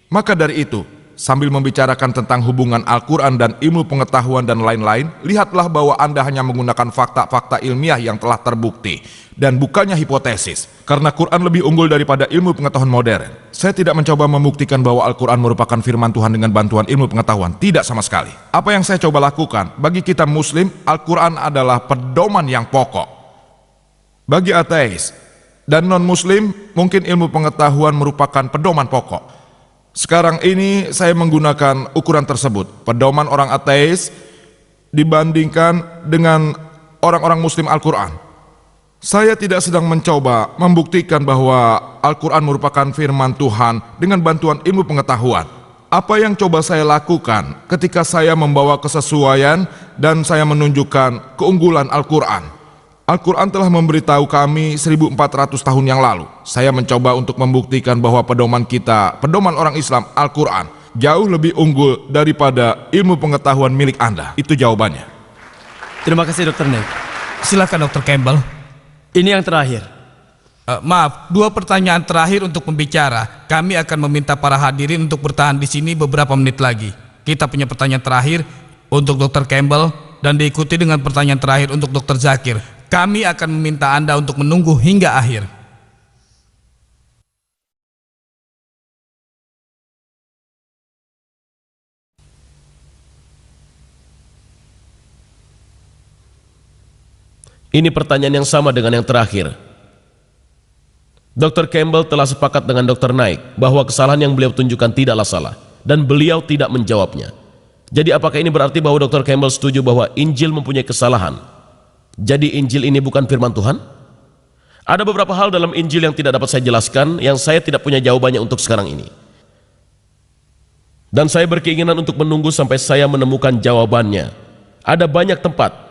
Maka dari itu, sambil membicarakan tentang hubungan Al-Quran dan ilmu pengetahuan dan lain-lain, lihatlah bahwa Anda hanya menggunakan fakta-fakta ilmiah yang telah terbukti, dan bukannya hipotesis, karena Quran lebih unggul daripada ilmu pengetahuan modern. Saya tidak mencoba membuktikan bahwa Al-Quran merupakan firman Tuhan dengan bantuan ilmu pengetahuan, tidak sama sekali. Apa yang saya coba lakukan, bagi kita muslim, Al-Quran adalah pedoman yang pokok. Bagi ateis dan non-muslim, mungkin ilmu pengetahuan merupakan pedoman pokok. Sekarang ini saya menggunakan ukuran tersebut, pedoman orang ateis dibandingkan dengan orang-orang muslim Al-Quran. Saya tidak sedang mencoba membuktikan bahwa Al-Quran merupakan firman Tuhan dengan bantuan ilmu pengetahuan. Apa yang coba saya lakukan ketika saya membawa kesesuaian dan saya menunjukkan keunggulan Al-Quran. Al-Quran telah memberitahu kami 1400 tahun yang lalu. Saya mencoba untuk membuktikan bahwa pedoman kita, pedoman orang Islam, Al-Quran, jauh lebih unggul daripada ilmu pengetahuan milik Anda. Itu jawabannya. Terima kasih Dr. Naik. Silakan Dr. Campbell. Ini yang terakhir. Maaf, 2 pertanyaan terakhir untuk pembicara. Kami akan meminta para hadirin untuk bertahan di sini beberapa menit lagi. Kita punya pertanyaan terakhir untuk Dr. Campbell dan diikuti dengan pertanyaan terakhir untuk Dr. Zakir. Kami akan meminta Anda untuk menunggu hingga akhir. Ini pertanyaan yang sama dengan yang terakhir. Dr. Campbell telah sepakat dengan Dr. Naik bahwa kesalahan yang beliau tunjukkan tidaklah salah dan beliau tidak menjawabnya. Jadi apakah ini berarti bahwa Dr. Campbell setuju bahwa Injil mempunyai kesalahan? Jadi Injil ini bukan firman Tuhan? Ada beberapa hal dalam Injil yang tidak dapat saya jelaskan, yang saya tidak punya jawabannya untuk sekarang ini. Dan saya berkeinginan untuk menunggu sampai saya menemukan jawabannya. Ada banyak tempat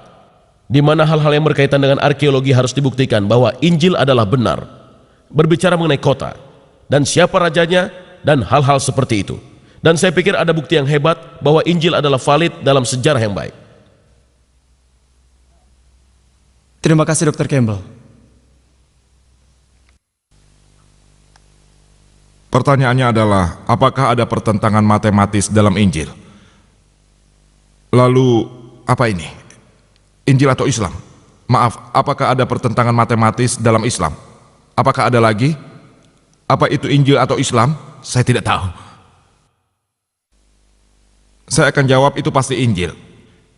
di mana hal-hal yang berkaitan dengan arkeologi harus dibuktikan bahwa Injil adalah benar. Berbicara mengenai kota, dan siapa rajanya, dan hal-hal seperti itu. Dan saya pikir ada bukti yang hebat bahwa Injil adalah valid dalam sejarah yang baik. Terima kasih Dr. Campbell. Pertanyaannya adalah, apakah ada pertentangan matematis dalam Injil? Lalu, apa ini? Injil atau Islam? Maaf, apakah ada pertentangan matematis dalam Islam? Apakah ada lagi? Apa itu Injil atau Islam? Saya tidak tahu. Saya akan jawab itu pasti Injil,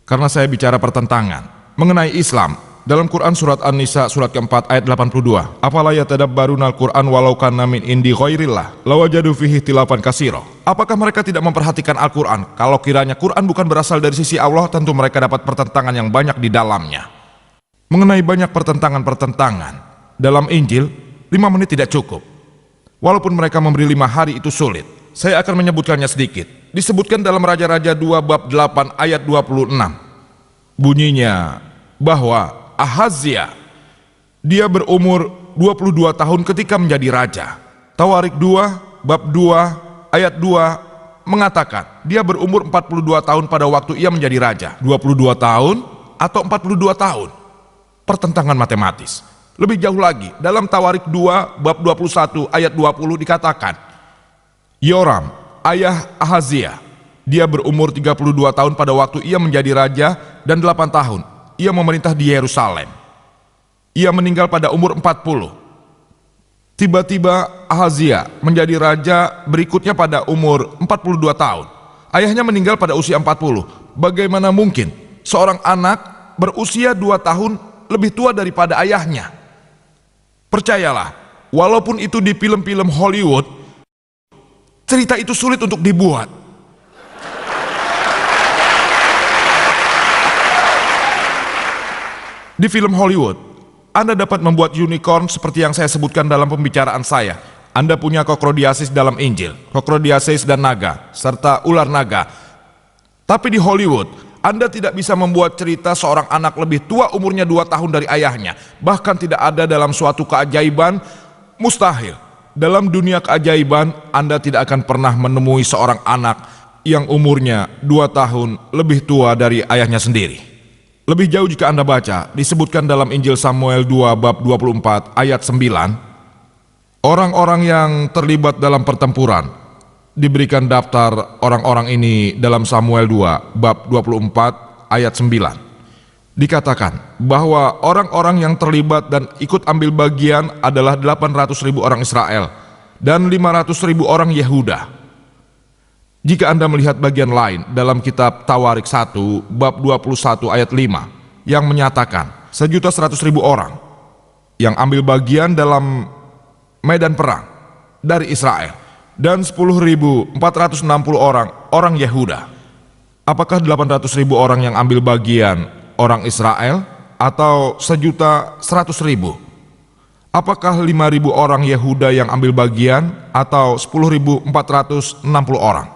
karena saya bicara pertentangan. Mengenai Islam, dalam Quran surat An-Nisa surat keempat ayat 82, apalah yatadabbaruna al-Quran walau kana min indi ghairillah lawajadu fihi ikhtilafan katsira. Apakah mereka tidak memperhatikan Al-Quran? Kalau kiranya Quran bukan berasal dari sisi Allah, tentu mereka dapat pertentangan yang banyak di dalamnya. Mengenai banyak pertentangan dalam Injil, 5 menit tidak cukup. Walaupun mereka memberi 5 hari, itu sulit. Saya akan menyebutkannya sedikit. Disebutkan dalam Raja-Raja 2 bab 8 ayat 26. Bunyinya bahwa Ahazia, dia berumur 22 tahun ketika menjadi raja. Tawarik 2 bab 2 ayat 2 mengatakan dia berumur 42 tahun pada waktu ia menjadi raja. 22 tahun atau 42 tahun? Pertentangan matematis. Lebih jauh lagi, dalam Tawarik 2 bab 21 ayat 20 dikatakan, Yoram, ayah Ahazia, dia berumur 32 tahun pada waktu ia menjadi raja dan 8 tahun ia memerintah di Yerusalem. Ia meninggal pada umur 40. Tiba-tiba Ahazia menjadi raja berikutnya pada umur 42 tahun. Ayahnya meninggal pada usia 40. Bagaimana mungkin seorang anak berusia 2 tahun lebih tua daripada ayahnya? Percayalah, walaupun itu di film-film Hollywood, cerita itu sulit untuk dibuat. Di film Hollywood, Anda dapat membuat unicorn seperti yang saya sebutkan dalam pembicaraan saya. Anda punya kokrodiasis dalam Injil, kokrodiasis dan naga, serta ular naga. Tapi di Hollywood, Anda tidak bisa membuat cerita seorang anak lebih tua umurnya 2 tahun dari ayahnya. Bahkan tidak ada dalam suatu keajaiban, mustahil. Dalam dunia keajaiban, Anda tidak akan pernah menemui seorang anak yang umurnya 2 tahun lebih tua dari ayahnya sendiri. Lebih jauh jika Anda baca, disebutkan dalam Injil Samuel 2 bab 24 ayat 9, orang-orang yang terlibat dalam pertempuran diberikan daftar orang-orang ini dalam Samuel 2 bab 24 ayat 9. Dikatakan bahwa orang-orang yang terlibat dan ikut ambil bagian adalah 800.000 orang Israel dan 500.000 orang Yehuda. Jika Anda melihat bagian lain dalam kitab Tawarik 1 bab 21 ayat 5 yang menyatakan 1.100.000 orang yang ambil bagian dalam medan perang dari Israel dan 10.460 orang Yehuda. Apakah 800.000 orang yang ambil bagian orang Israel atau 1.100.000? Apakah 5.000 orang Yehuda yang ambil bagian atau 10.460 orang?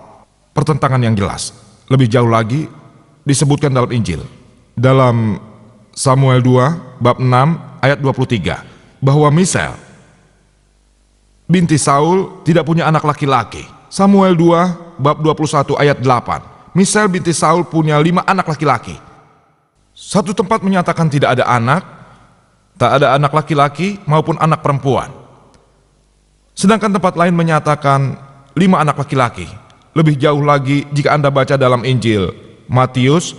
Pertentangan yang jelas. Lebih jauh lagi disebutkan dalam Injil, dalam Samuel 2 bab 6 ayat 23, bahwa Misal binti Saul tidak punya anak laki-laki. Samuel 2 bab 21 ayat 8, Misal binti Saul punya 5 anak laki-laki. Satu tempat menyatakan tidak ada anak, tak ada anak laki-laki maupun anak perempuan. Sedangkan tempat lain menyatakan 5 anak laki-laki. Lebih jauh lagi jika Anda baca dalam Injil Matius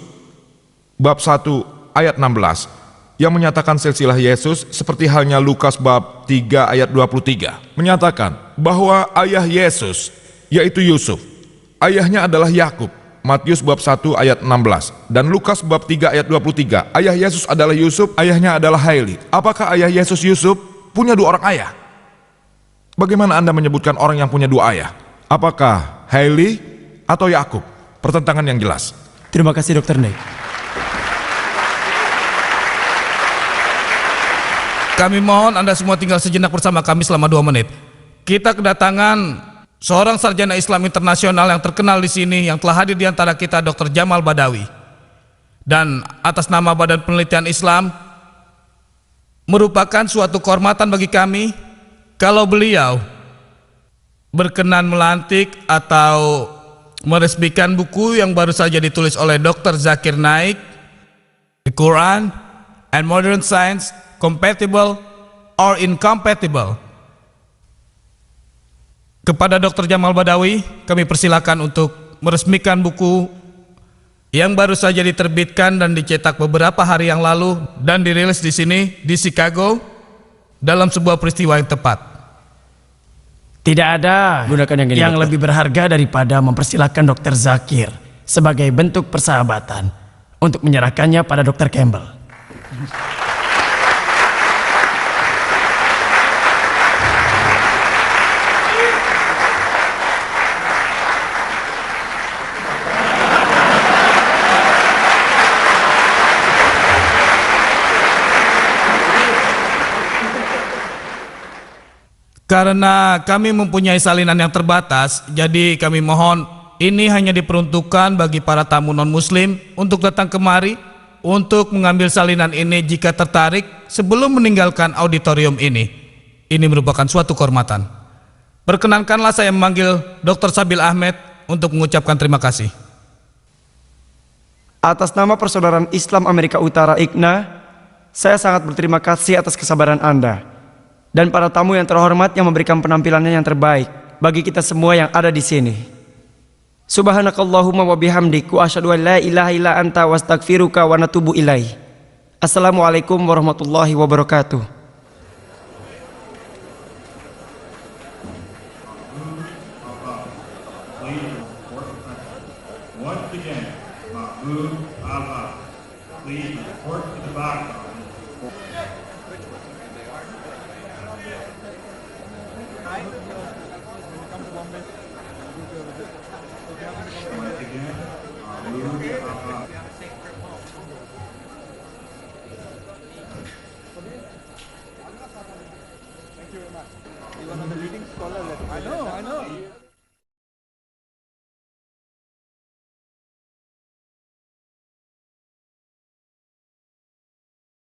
bab 1 ayat 16 yang menyatakan silsilah Yesus, seperti halnya Lukas bab 3 ayat 23 menyatakan bahwa ayah Yesus yaitu Yusuf, ayahnya adalah Yakub. Matius bab 1 ayat 16 dan Lukas bab 3 ayat 23, ayah Yesus adalah Yusuf, ayahnya adalah Haili. Apakah ayah Yesus Yusuf punya 2 orang ayah? Bagaimana Anda menyebutkan orang yang punya 2 ayah? Apakah Haili atau Yakub? pertentangan yang jelas. Terima kasih Dr. Naik. Kami mohon Anda semua tinggal sejenak bersama kami selama 2 menit. Kita kedatangan seorang sarjana Islam internasional yang terkenal di sini yang telah hadir di antara kita, Dr. Jamal Badawi. Dan atas nama Badan Penelitian Islam, merupakan suatu kehormatan bagi kami kalau beliau berkenan melantik atau meresmikan buku yang baru saja ditulis oleh Dr. Zakir Naik, The Quran and Modern Science, Compatible or Incompatible. Kepada Dr. Jamal Badawi, kami persilakan untuk meresmikan buku yang baru saja diterbitkan dan dicetak beberapa hari yang lalu dan dirilis di sini di Chicago dalam sebuah peristiwa yang tepat. Tidak ada Gunakan yang ini, yang dokter. lebih berharga daripada mempersilahkan Dr. Zakir sebagai bentuk persahabatan untuk menyerahkannya pada Dr. Campbell. Karena kami mempunyai salinan yang terbatas, jadi kami mohon ini hanya diperuntukkan bagi para tamu non-muslim untuk datang kemari untuk mengambil salinan ini jika tertarik sebelum meninggalkan auditorium ini. Ini merupakan suatu kehormatan. Perkenankanlah saya memanggil Dr. Sabil Ahmed untuk mengucapkan terima kasih. Atas nama Persaudaraan Islam Amerika Utara IGNA, saya sangat berterima kasih atas kesabaran Anda dan para tamu yang terhormat yang memberikan penampilannya yang terbaik bagi kita semua yang ada di sini. Subhanakallahumma wa bihamdik wa asyhadu an la ilaha illa anta wa astaghfiruka wa natubu ilaih. Assalamualaikum warahmatullahi wabarakatuh. Once again, Mahmoud Abbas, please report to the background. Once again, Mahmoud Abbas.